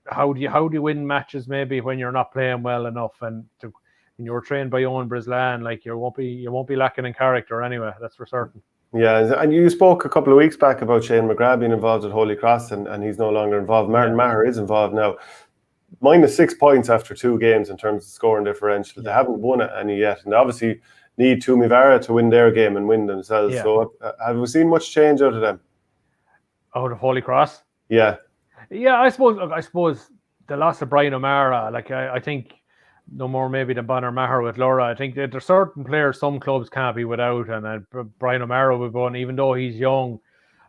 how do you win matches maybe when you're not playing well enough, and when you're trained by Owen Brislan, like you won't be lacking in character anyway, that's for certain. Yeah, and you spoke a couple of weeks back about Shane McGrath being involved at Holy Cross, and he's no longer involved. Martin Maher is involved now. -6 points after 2 games in terms of scoring differential. They haven't won any yet, and they obviously need Toomevara to win their game and win themselves. Yeah. So have we seen much change out of them? Out of Holy Cross? Yeah. Yeah, I suppose the loss of Brian O'Mara, like I think no more maybe than Bonner Maher with Laura. I think that there's certain players some clubs can't be without, and Brian O'Mara will go on, even though he's young,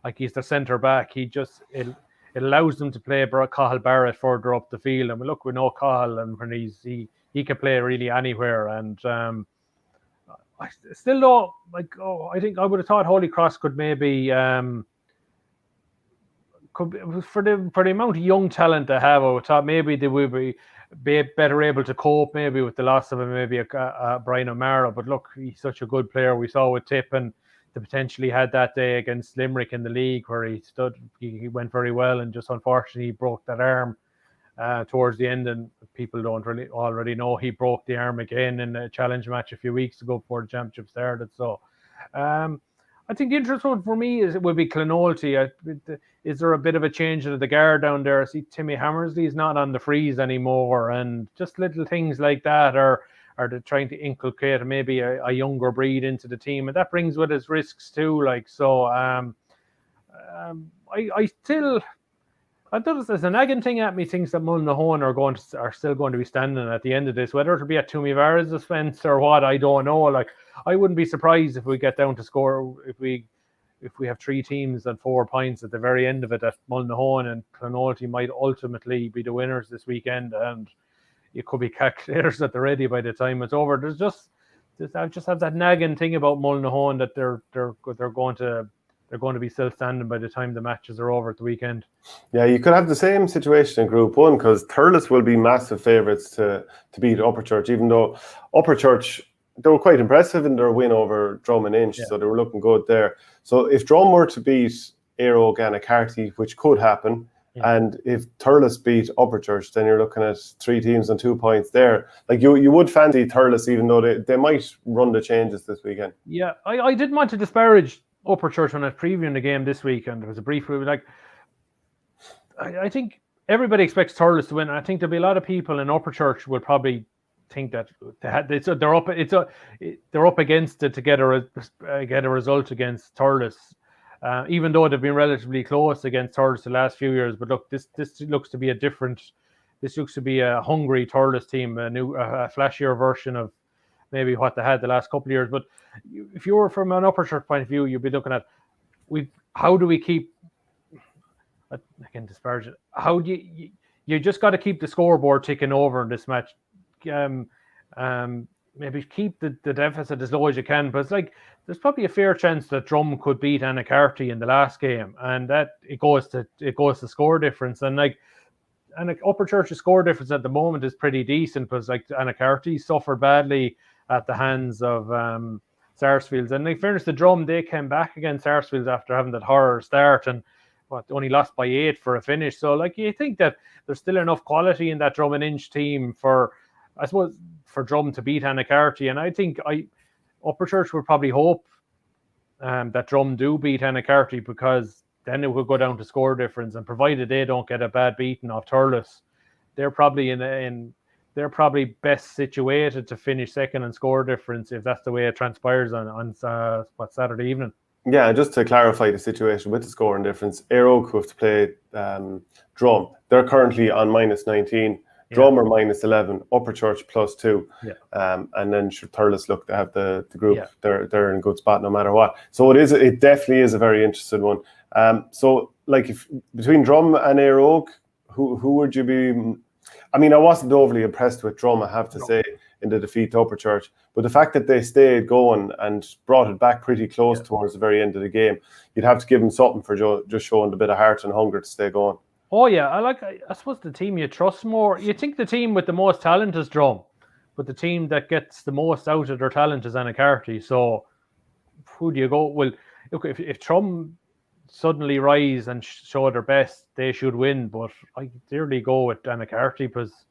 like he's the centre back. He just it allows them to play Cahill Barrett further up the field, and we know Cahill, and when he can play really anywhere. And I still don't I think I would have thought Holy Cross could maybe for the amount of young talent they have, I would thought maybe they would be better able to cope maybe with the loss of maybe a Brian O'Mara. But look, he's such a good player. We saw with Tip, and they potentially had that day against Limerick in the league where he went very well, and just unfortunately he broke that arm towards the end, and people don't really already know he broke the arm again in a challenge match a few weeks ago before the championship started. So I think the interesting one for me would be Clonoulty. Is there a bit of a change of the guard down there? I see Timmy Hammersley's not on the freeze anymore, and just little things like that are they trying to inculcate maybe a younger breed into the team, and that brings with its risks too. Like so, I thought there's a nagging thing at me. Things that Mullinahone are still going to be standing at the end of this, whether it'll be at Toomevara's defence or what, I don't know. Like I wouldn't be surprised if we get down to score if we have 3 teams and 4 points at the very end of it, that Mullinahone and Clonoulty might ultimately be the winners this weekend, and you could be calculators at the ready by the time it's over. I just have that nagging thing about Mullinahone that they're they're going to be still standing by the time the matches are over at the weekend. Yeah, you could have the same situation in Group 1 because Thurles will be massive favourites to beat Upperchurch, even though Upperchurch, they were quite impressive in their win over Drum and Inch, so they were looking good there. So if Drum were to beat Éire Óg and Carty, which could happen, and if Thurles beat Upperchurch, then you're looking at 3 teams on 2 points there. Like you would fancy Thurles, even though they might run the changes this weekend. Yeah, I didn't want to disparage Upperchurch when I was previewing the game this week, and there was a brief review. Like, I think everybody expects Thurles to win. I think there'll be a lot of people in Upperchurch will probably think that they're up against it to get a result against Thurles. Even though they've been relatively close against Thurles the last few years, but look, this looks to be this looks to be a hungry Thurles team, a flashier version of maybe what they had the last couple of years. But if you were from an Upperchurch point of view, you'd be looking at how do we keep, I can disparage it. How do you just got to keep the scoreboard ticking over in this match. Maybe keep the deficit as low as you can, but it's like there's probably a fair chance that Drum could beat Anacarty in the last game, and that it goes to score difference, and Upperchurch's score difference at the moment is pretty decent because like Anacarty suffered badly at the hands of Sarsfields, and in fairness to Drum, they came back against Sarsfields after having that horror start and only lost by 8 for a finish. So like you think that there's still enough quality in that Drum and Inch team for Drum to beat Anacarty, and I think Upperchurch would probably hope that Drum do beat Anacarty, because then it will go down to score difference, and provided they don't get a bad beating off Thurles, they're probably they're probably best situated to finish second in score difference if that's the way it transpires on Saturday evening. Yeah, just to clarify the situation with the scoring difference, Éire Óg, who have to play Drum, they're currently on -19. Drum are -11, Upperchurch +2, and then should Thurles look to have the group. They're in a good spot no matter what. So it definitely is a very interesting one. So like if between Drum and Éire Óg, who would you be? I mean, I wasn't overly impressed with Drum, I have to say, in the defeat to Upperchurch, but the fact that they stayed going and brought it back pretty close towards the very end of the game, you'd have to give them something for just showing a bit of heart and hunger to stay going. Oh yeah, I suppose the team you trust more. You think the team with the most talent is Drum, but the team that gets the most out of their talent is Anacarty. So who do you go? Well, look, if Drum suddenly rise and show their best, they should win. But I clearly go with Anacarty because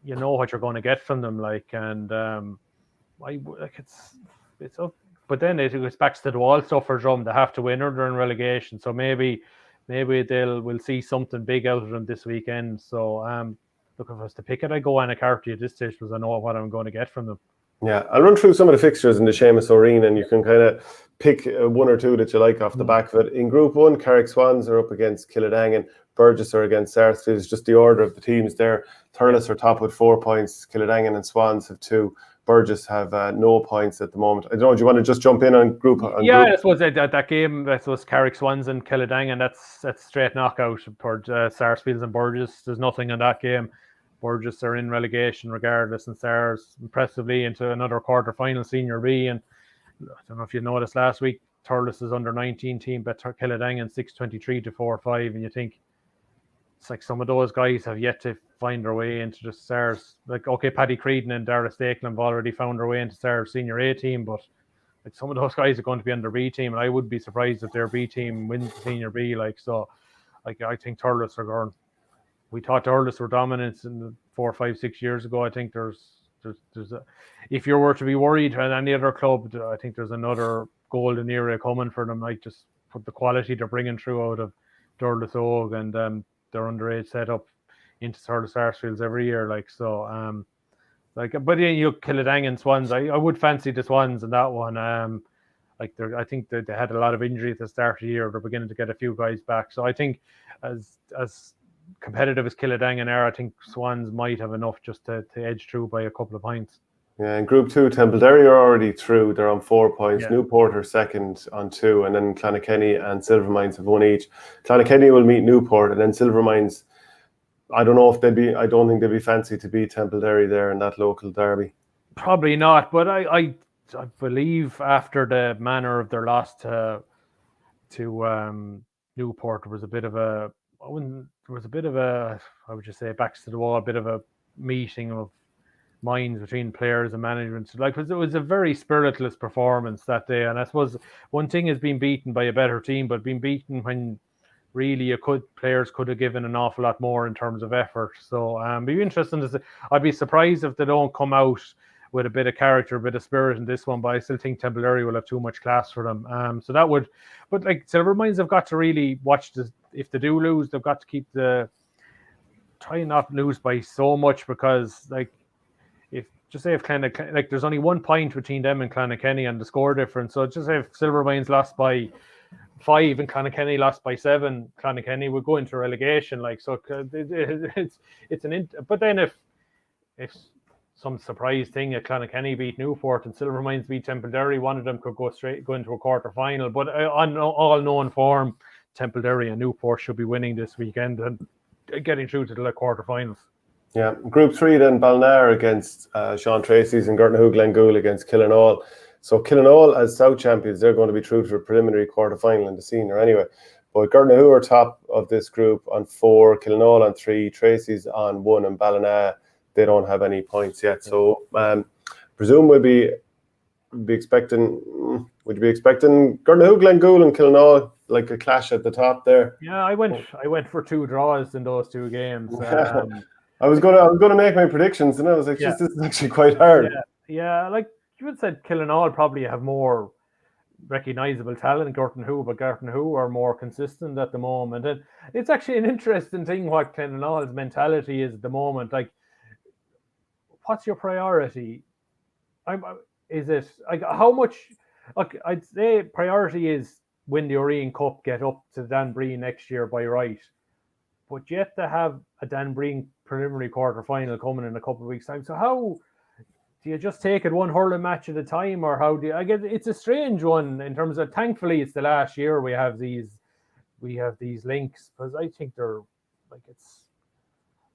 you know what you're going to get from them. It's up. But then it goes back to the wall stuff for Drum. They have to win or they're in relegation. So maybe we'll see something big out of them this weekend. So look, if I was to pick it, I go Anacarty at this stage because I know what I'm going to get from them. Yeah, I'll run through some of the fixtures in the Seamus Arena, and you can kind of pick one or two that you like off the back of it. In Group 1, Carrick Swans are up against Killadangan. Burgess are against Sarsfields. It's just the order of the teams there. Thurles are top with 4 points. Killadangan and Swans have 2. Burgess have no points at the moment. I don't know, do you want to just jump in on Group? I suppose that game, that was Carrick Swans and Killadangan. That's straight knockout for Sarsfields and Burgess. There's nothing in that game. Burgess are in relegation regardless, and Sars impressively into another quarter-final Senior B. And I don't know if you noticed last week, Thurles' under-19 team bet Killadangan 6-23 to 4-5, and you think it's like some of those guys have yet to find their way into the Sars. Like, okay, Paddy Creedon and Dara Stakelin have already found their way into Sars Senior A team, but like some of those guys are going to be on their B team, and I would be surprised if their B team wins the Senior B. I think Thurles are going. We thought Thurles were dominant in 4, 5, 6 years ago. I think there's if you were to be worried at any other club, I think there's another golden era coming for them. Like, just put the quality they're bringing through out of Thurles Óg and their underage setup into Thurles Sarsfields every year. But you Killadangan Swans, I would fancy the Swans in that one. I think that they had a lot of injury at the start of the year. They're beginning to get a few guys back. So I think as competitive as Killadangan are, I think Swans might have enough just to edge through by a couple of points. Yeah, in Group 2, Templederry are already through. They're on 4 points. Yeah. Newport are second on 2, and then Clonakilty and Silvermines have 1 each. Clonakilty will meet Newport, and then Silvermines, I don't think they'd be fancy to beat Templederry there in that local derby. Probably not, but I believe after the manner of their loss to Newport, there was a bit of a I would just say backs to the wall, a bit of a meeting of minds between players and management. Like it was a very spiritless performance that day, and I suppose one thing is being beaten by a better team, but being beaten when really players could have given an awful lot more in terms of effort. So be interesting to see. I'd be surprised if they don't come out with a bit of character, a bit of spirit in this one, but I still think Tipperary will have too much class for them. So that would, but like Silver Mines have got to really watch this. If they do lose, they've got to keep try and not lose by so much, because like if like there's only 1 point between them and Clonakilty and the score difference. So just say if Silver Mines lost by 5 and Clonakilty lost by 7, Clonakilty would go into relegation. Like so, but then if some surprise thing at Clonakilty beat Newport and Silver Mines beat Tipperary, one of them could go into a quarter final. But on all known form, Tipperary and Newport should be winning this weekend and getting through to the quarter finals. Yeah, Group 3 then, Balnar against Sean Tracy's and Gurtnahoe Glengool against Killinall. So Killinall as South champions, they're going to be through to a preliminary quarter final in the senior anyway. But Gurtnahoe are top of this group on 4, Killinall on 3, Tracy's on 1, and Ballina, they don't have any points yet. So presume would you be expecting Gurtnahoe Glengool and Killinall like a clash at the top there? Yeah, I went for 2 draws in those 2 games. I was gonna make my predictions, and I was like, this is actually quite hard. Yeah, like you would said, Killinall probably have more recognisable talent than Gurtnahoe, but Gurtnahoe are more consistent at the moment. And it's actually an interesting thing what Killinall's mentality is at the moment. Like, what's your priority? Is it like how much? Like I'd say priority is win the Orion Cup, get up to Dan Breen next year by right. But yet to have a Dan Breen preliminary quarter final coming in a couple of weeks' time. So how do you just take it one hurling match at a time, or how do you? I guess it's a strange one in terms of. Thankfully, it's the last year we have these links, because I think they're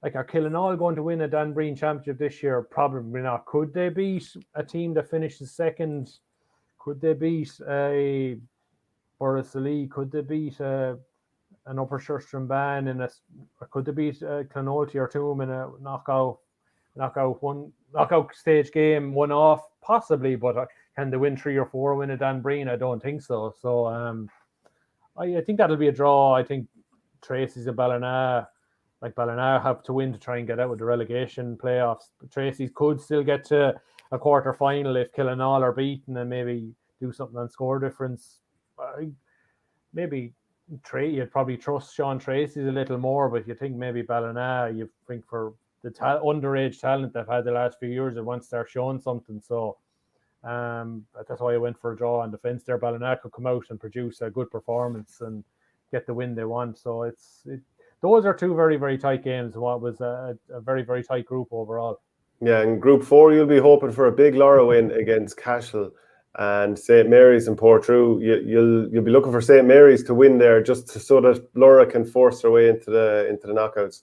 like are Killinall going to win a Dan Breen championship this year? Probably not. Could they beat a team that finishes second? Could they beat a Borris-Ileigh? Could they beat an Upper Strumban could they beat Clonolty or Toom in a knockout stage game, 1-off? Possibly, but can they win 3 or 4, win a Dan Breen? I don't think so. So I think that'll be a draw. I think Tracy's and Ballina have to win to try and get out of the relegation playoffs. But Tracy's could still get to a quarter final if Killinall are beaten and maybe do something on score difference. Maybe you'd probably trust Sean Tracy's a little more, but you think maybe Ballina, you think for the underage talent they've had the last few years, it won't start showing something. So that's why I went for a draw on defence there. Ballina could come out and produce a good performance and get the win they want. So those are 2 very, very tight games. What was a very, very tight group overall. Yeah, in Group 4, you'll be hoping for a big Laura win against Cahill and St. Mary's and Portrue. You'll be looking for St. Mary's to win there, just so that Laura can force their way into the knockouts.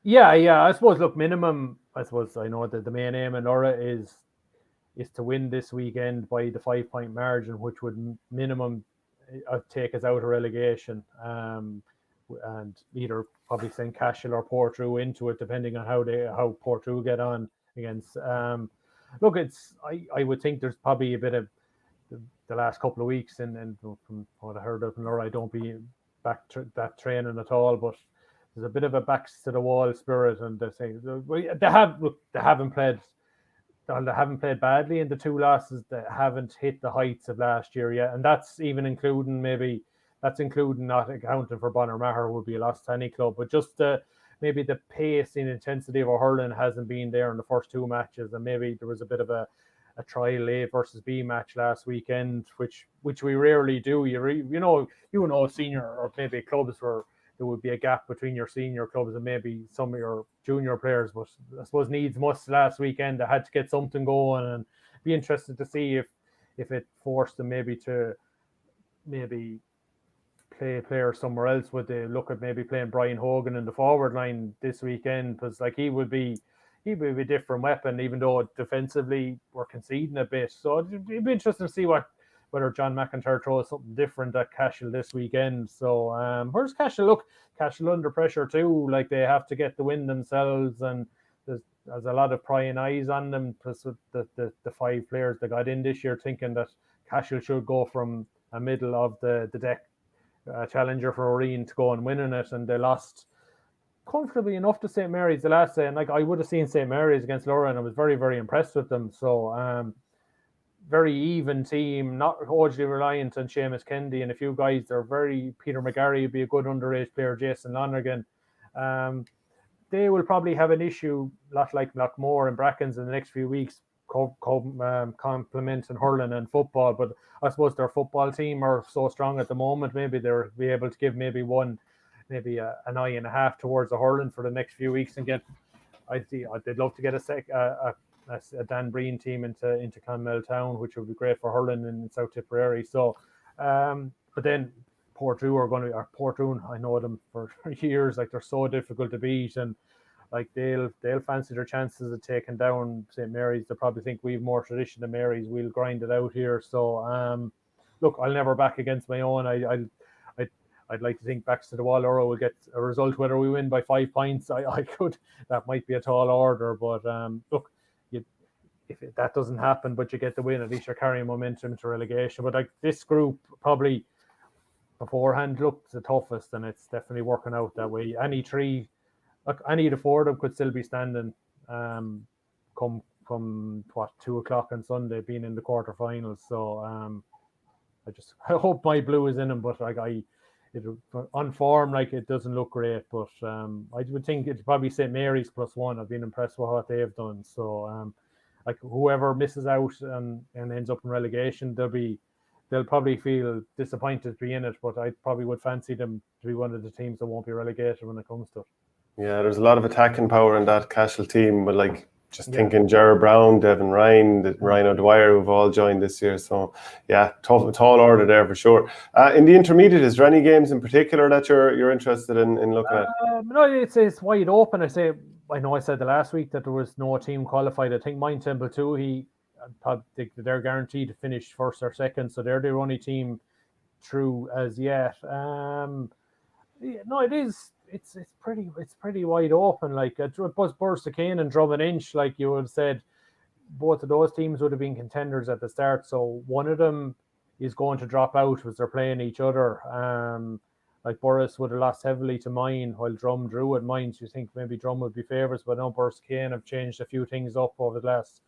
Yeah. I suppose. Look, minimum. I suppose I know that the main aim in Laura is to win this weekend by the 5-point margin, which would minimum take us out of relegation. And either probably send Cahill or Portrue into it, depending on how Portrue get on against. Look, I would think there's probably a bit of the last couple of weeks, and from what I heard of Laura, I don't be back that training at all, but there's a bit of a backs to the wall spirit, and they're saying they haven't played badly in the 2 losses. They haven't hit the heights of last year yet, and that's even including not accounting for Bonner-Maher would be a loss to any club, but just maybe the pace and intensity of our hurling hasn't been there in the first 2 matches, and maybe there was a bit of a trial A versus B match last weekend, which we rarely do. You know, senior or maybe clubs where there would be a gap between your senior clubs and maybe some of your junior players, but I suppose needs must last weekend. I had to get something going, and be interested to see if it forced them maybe to play a player somewhere else. Would they look at maybe playing Brian Hogan in the forward line this weekend? Because like he would be a different weapon, even though defensively we're conceding a bit. So it'd be interesting to see what whether John McIntyre throws something different at Cahill this weekend. So where's Cahill? Look, Cahill under pressure too. Like, they have to get the win themselves, and there's a lot of prying eyes on them. Plus the 5 players that got in this year thinking that Cahill should go from a middle of the deck challenger for Oreen to go and winning it, and they lost comfortably enough to St. Mary's the last day. And like, I would have seen St. Mary's against Laura, and I was very, very impressed with them. So very even team, not hugely reliant on Seamus Kennedy and a few guys. They're Peter McGarry would be a good underage player, Jason Lonergan. They will probably have an issue, lot like Lockmore and Brackens in the next few weeks, complement and hurling and football. But I suppose their football team are so strong at the moment, maybe they'll be able to give maybe an eye and a half towards the hurling for the next few weeks and get. They'd love to get a Dan Breen team into Clonmel Town, which would be great for hurling in South Tipperary. So, but then Portoon, I know them for years. Like, they're so difficult to beat, and like they'll fancy their chances of taking down St. Mary's. They probably think we've more tradition than Mary's. We'll grind it out here. So, look, I'll never back against my own. I'd like to think backs to the wall, or we'll get a result whether we win by 5 points. That might be a tall order, but look, if that doesn't happen, but you get the win, at least you're carrying momentum to relegation. But like, this group probably beforehand looked the toughest, and it's definitely working out that way. Any of the 4 of them could still be standing come 2 o'clock on Sunday, being in the quarterfinals. So I hope my blue is in them, but like on form, like, it doesn't look great. But I would think it's probably St. Mary's +1. I've been impressed with what they've done. So like, whoever misses out and ends up in relegation, they'll probably feel disappointed to be in it, but I probably would fancy them to be one of the teams that won't be relegated when it comes to it. Yeah, there's a lot of attacking power in that Cahill team, but like, thinking Gerard Brown, Devin Ryan, Ryan O'Dwyer, who've all joined this year. So yeah, tall order there for sure. In the intermediate, is there any games in particular that you're interested in looking at? No, it's wide open. I know I said the last week that there was no team qualified. I think Mine Temple 2, they're guaranteed to finish first or second, so they're the only team through as yet. No, it is. It's pretty wide open. Like, it was Borris-Ileigh and Drum and Inch, like you would have said, both of those teams would have been contenders at the start. So one of them is going to drop out because they're playing each other. Like, Borris would have lost heavily to Mine, while Drum drew at Mine. So you think maybe Drum would be favourites, but now Borris-Ileigh have changed a few things up over the last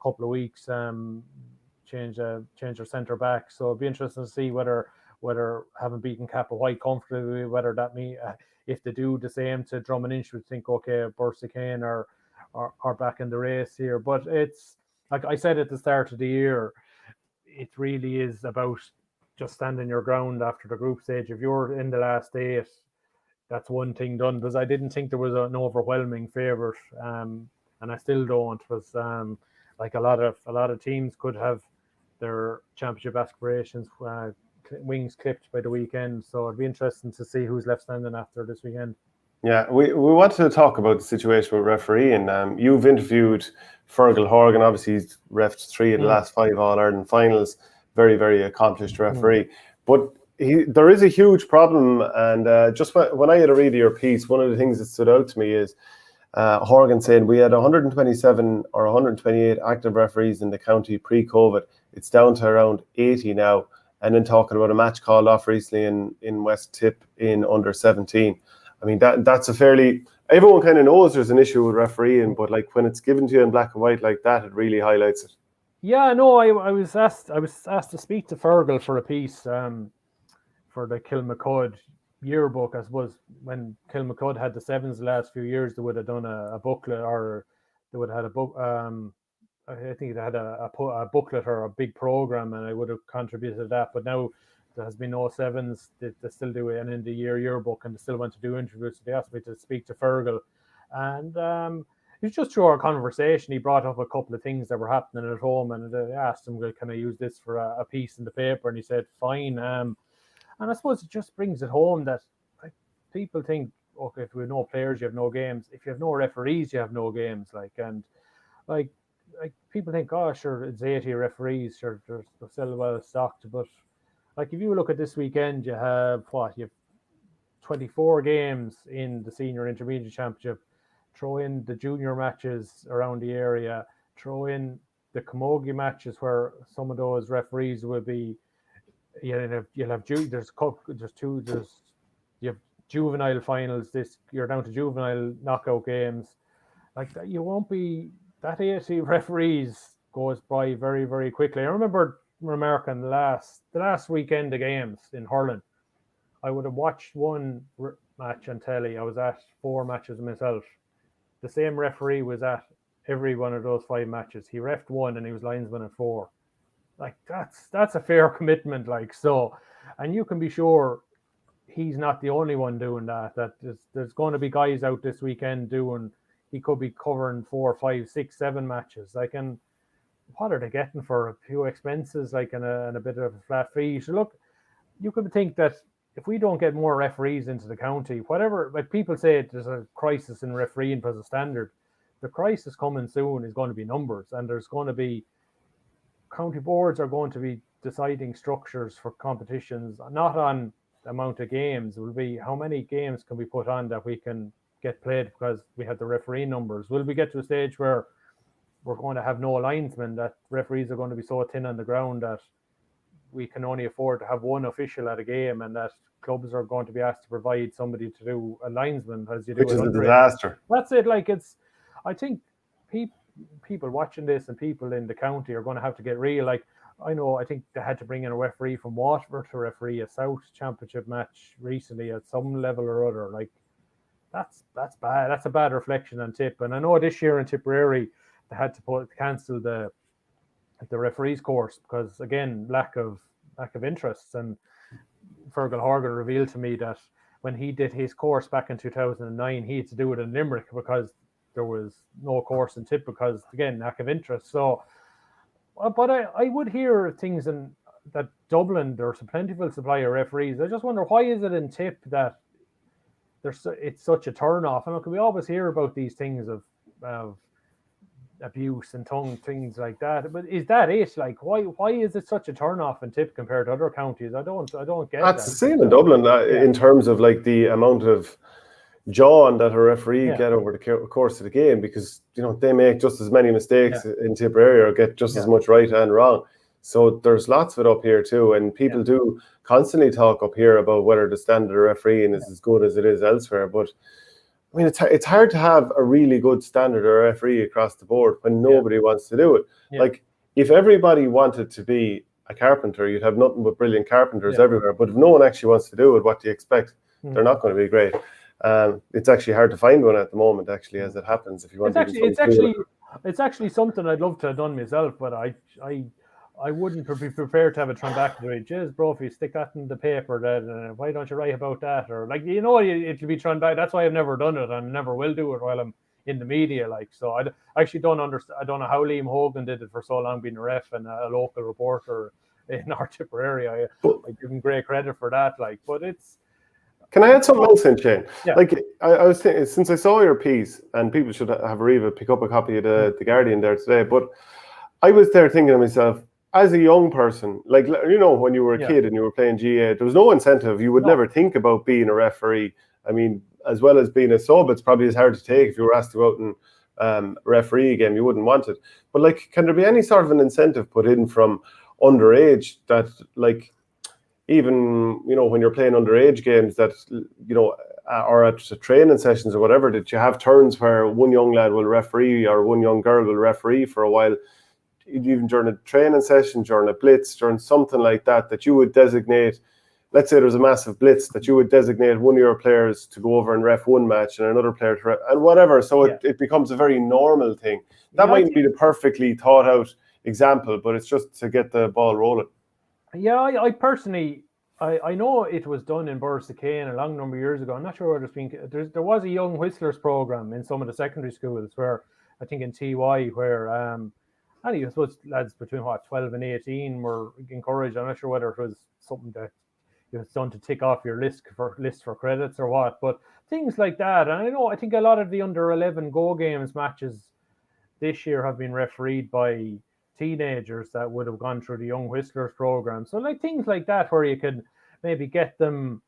couple of weeks. Change their centre back. So it'd be interesting to see whether having beaten Kappa White comfortably, whether that means if they do the same to Drum and Inch, would think, okay, Borris-Ileigh are back in the race here. But it's like I said at the start of the year, it really is about just standing your ground after the group stage. If you're in the last 8, that's one thing done, because I didn't think there was an overwhelming favourite, and I still don't. Was like a lot of teams could have their championship aspirations wings clipped by the weekend. So it'd be interesting to see who's left standing after this weekend. Yeah, we wanted to talk about the situation with refereeing. You've interviewed Fergal Horgan. Obviously, he's refed 3 of the last 5 All-Ireland finals. Very, very accomplished referee. But there is a huge problem. And just when I had a read of your piece, one of the things that stood out to me is Horgan saying we had 127 or 128 active referees in the county pre-COVID. It's down to around 80 now. And then talking about a match called off recently in West Tip in under 17. I mean, that's a fairly... Everyone kind of knows there's an issue with refereeing, but like, when it's given to you in black and white like that, it really highlights it. Yeah, no, I was asked to speak to Fergal for a piece for the Kilmacud yearbook. I suppose when Kilmacud had the 7s the last few years, they would have done a booklet, or they would have had a book. I think they had a booklet or a big program, and I would have contributed to that. But now there has been no 7s. They still do an end of year yearbook, and they still want to do interviews. So they asked me to speak to Fergal, and it's just through our conversation. He brought up a couple of things that were happening at home, and I asked him, "Can I use this for a piece in the paper?" And he said, "Fine." And I suppose it just brings it home that, like, people think, okay, if we have no players, you have no games. If you have no referees, you have no games. like people think, oh, sure, it's 80 referees, sure, they're still well stocked. But like if you look at this weekend, you have 24 games in the senior intermediate championship. Throw in the junior matches around the area. Throw in the camogie matches where some of those referees will be. You have juvenile finals. You're down to juvenile knockout games. Like that, you won't be that 80 referees goes by very, very quickly. I remember remarking the last weekend of games in hurling. I would have watched one match on telly. I was at 4 matches myself. The same referee was at every one of those 5 matches. He refed 1 and he was linesman at 4. Like that's a fair commitment. Like so, and you can be sure he's not the only one doing that. That there's going to be guys out this weekend doing. He could be covering 4, 5, 6, 7 matches. Like, and what are they getting for a few expenses? Like, and a bit of a flat fee. So look, you could think that if we don't get more referees into the county, whatever, like people say there's a crisis in refereeing because of standard. The crisis coming soon is going to be numbers, and there's going to be county boards are going to be deciding structures for competitions, not on the amount of games. It will be how many games can we put on that we can get played because we have the referee numbers. Will we get to a stage where we're going to have no linesmen, that referees are going to be so thin on the ground that we can only afford to have one official at a game, and that clubs are going to be asked to provide somebody to do a linesman as you do? Which is a disaster. That's it. Like I think people watching this and people in the county are going to have to get real. Like I think they had to bring in a referee from Waterford to referee a South Championship match recently at some level or other. Like that's bad. That's a bad reflection on Tip. And I know this year in Tipperary they had to cancel the referees course because again lack of interests. And Fergal Horgan revealed to me that when he did his course back in 2009, he had to do it in Limerick because there was no course in Tip because, again, lack of interest. So, but I would hear things that Dublin, there's a plentiful supply of referees. I just wonder, why is it in Tip that it's such a turn-off? And look, we always hear about these things of abuse and things like that. But is that it? Like, why is it such a turn-off in Tip compared to other counties? I don't get That's that. the same in Dublin in terms of like the amount of John that a referee get over the course of the game, because they make just as many mistakes in Tipperary or get just as much right and wrong. So there's lots of it up here too, and people do constantly talk up here about whether the standard of refereeing is as good as it is elsewhere. But I mean, it's hard to have a really good standard of referee across the board when nobody wants to do it. Like if everybody wanted to be a carpenter, you'd have nothing but brilliant carpenters everywhere. But if no one actually wants to do it, what do you expect? They're not going to be great. It's actually hard to find one at the moment, actually, as it happens. If you want, it's actually something I'd love to have done myself, but I wouldn't be prepared to have a transactory. Jeez, Brophy, stick that in the paper. Then why don't you write about that? Or like it'll be turned back. That's why I've never done it and never will do it while I'm in the media. Like so, I actually don't understand. I don't know how Liam Hogan did it for so long, being a ref and a local reporter in our Tipperary. I give him great credit for that. Like, but it's. Can I add something else in, Shane? Yeah. Like I was thinking, since I saw your piece, and people should have Riva pick up a copy of the Guardian there today, but I was there thinking to myself, as a young person, like when you were a kid and you were playing GA, there was no incentive. You would never think about being a referee. I mean, as well as being a sub, it's probably as hard to take. If you were asked to go out and referee a game, you wouldn't want it. But like, can there be any sort of an incentive put in from underage that, like, even when you're playing underage games, that or at training sessions or whatever, that you have turns where one young lad will referee or one young girl will referee for a while, even during a training session, during a blitz, during something like that, that you would designate. Let's say there's a massive blitz, that you would designate one of your players to go over and ref one match and another player to ref, and whatever. So it becomes a very normal thing. That mightn't be the perfectly thought out example, but it's just to get the ball rolling. Yeah, I personally, I know it was done in Borris-Ileigh a long number of years ago. I'm not sure whether there was a young whistlers program in some of the secondary schools where, I think in TY, where I suppose lads between 12 and 18 were encouraged. I'm not sure whether it was something that it was done to tick off your list for credits or what, but things like that. And I think a lot of the under 11 go games matches, this year have been refereed by teenagers that would have gone through the Young Whistlers program. So like things like that, where you can maybe get them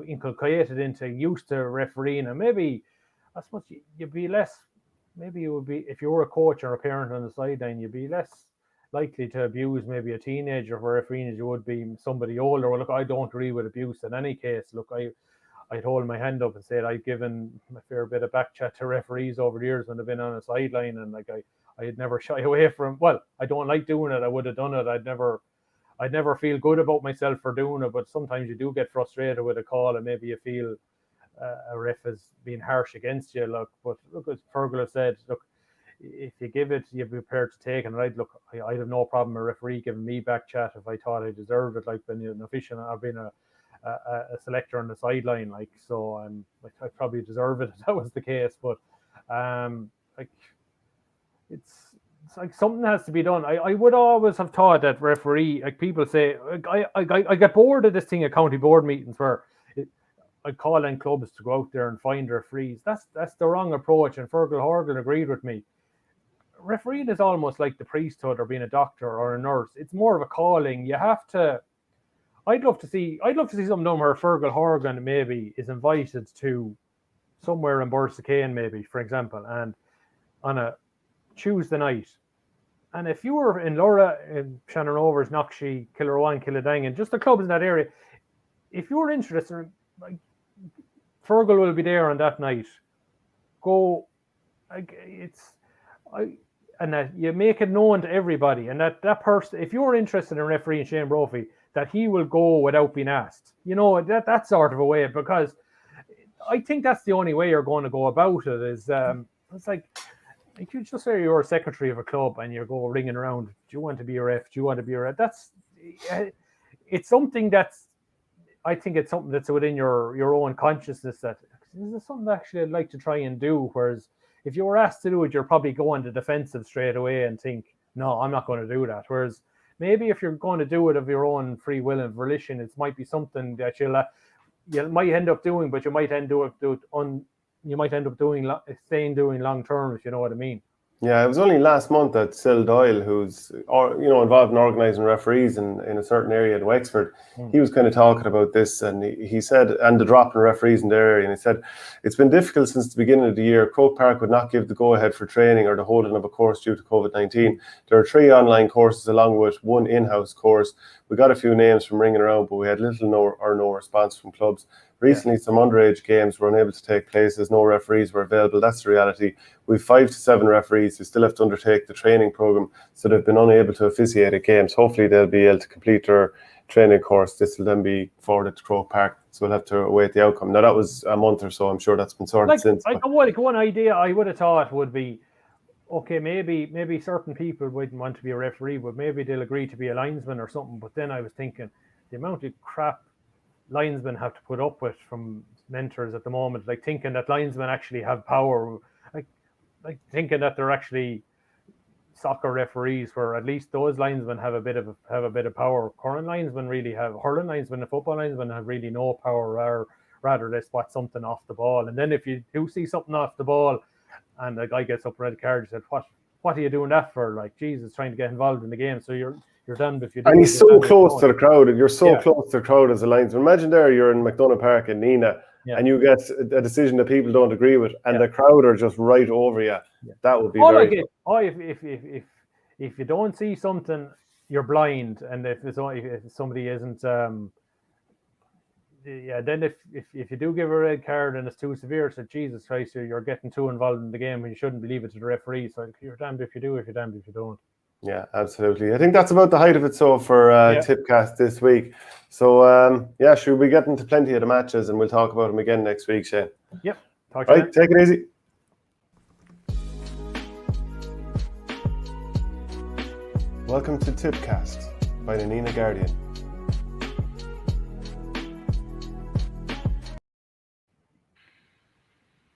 inculcated into used to refereeing, and maybe I suppose you'd be less. Maybe you would be, if you were a coach or a parent on the sideline, you'd be less likely to abuse maybe a teenager for refereeing as you would be somebody older. Well, look, I don't agree with abuse in any case. Look, I'd hold my hand up and say I'd given a fair bit of back chat to referees over the years when they've been on a sideline, and like I'd never shy away from. Well, I don't like doing it. I would have done it. I'd never feel good about myself for doing it. But sometimes you do get frustrated with a call, and maybe you feel a ref has been harsh against you. But as Fergal said, look, if you give it, you're prepared to take it. And I'd have no problem a referee giving me back chat if I thought I deserved it, like being an official. I've been a selector on the sideline, like, so I probably deserve it if that was the case. But like it's like something has to be done. I would always have thought that referee, like people say, I get bored of this thing at county board meetings where I call on clubs to go out there and find referees. That's the wrong approach, and Fergal Horgan agreed with me. Refereeing is almost like the priesthood or being a doctor or a nurse. It's more of a calling. You have to. I'd love to see something done where Fergal Horgan maybe is invited to somewhere in Borris-Ileigh, maybe, for example, and on a Tuesday night. And if you were in Laura, in Shannon Rovers, Knockshee, Kilrowan, Kildangan, just the clubs in that area, if you were interested, like, Fergal will be there on that night. Go, like, and that you make it known to everybody, and that person, if you're interested in refereeing Shane Brophy, that he will go without being asked. You know, that sort of a way, because I think that's the only way you're going to go about it. Is it's like you just say you're a secretary of a club and you go ringing around. Do you want to be a ref? Do you want to be a ref? It's something that's. I think it's something that's within your own consciousness. That this is something actually I'd like to try and do. Whereas if you were asked to do it, you're probably going to defensive straight away and think, no, I'm not going to do that. Whereas maybe if you're going to do it of your own free will and volition, it might be something that you might end up doing, but you might end up doing long term, if you know what I mean. Yeah, it was only last month that Sil Doyle, who's involved in organising referees in a certain area in Wexford, he was kind of talking about this, and he said, and the drop in referees in their area, and he said, it's been difficult since the beginning of the year. Croke Park would not give the go-ahead for training or the holding of a course due to COVID-19. There are 3 online courses along with 1 in-house course. We got a few names from ringing around, but we had little or no response from clubs. Recently, some underage games were unable to take place as no referees were available. That's the reality. We have 5 to 7 referees who still have to undertake the training program, so they've been unable to officiate at games. Hopefully, they'll be able to complete their training course. This will then be forwarded to Croke Park, so we'll have to await the outcome. Now, that was a month or so. I'm sure that's been sorted since. One idea I would have thought would be, okay, maybe certain people wouldn't want to be a referee, but maybe they'll agree to be a linesman or something. But then I was thinking, the amount of crap linesmen have to put up with from mentors at the moment, like thinking that linesmen actually have power, like thinking that they're actually soccer referees, where at least those linesmen have a bit of power. Current linesmen really have, hurling linesmen and football linesmen have really no power, rather they spot something off the ball. And then if you do see something off the ball and the guy gets up red card, you said, what are you doing that for? Like, Jesus, trying to get involved in the game. So you're damned if you do. And he's so close to the crowd, and you're so close to the crowd as a linesman. Imagine you're in McDonough Park in Nina, and you get a decision that people don't agree with, and the crowd are just right over you. Yeah. That would be if you don't see something, you're blind, and if somebody isn't, then if you do give a red card and it's too severe, so Jesus Christ, you're getting too involved in the game, and you shouldn't leave it to the referee. So you're damned if you do, if you're damned if you don't. Yeah, absolutely. I think that's about the height of it so for Tippcast this week. So, should we get into plenty of the matches, and we'll talk about them again next week, Shane? Yep. Right, take it easy. Welcome to Tippcast by the Nina Guardian.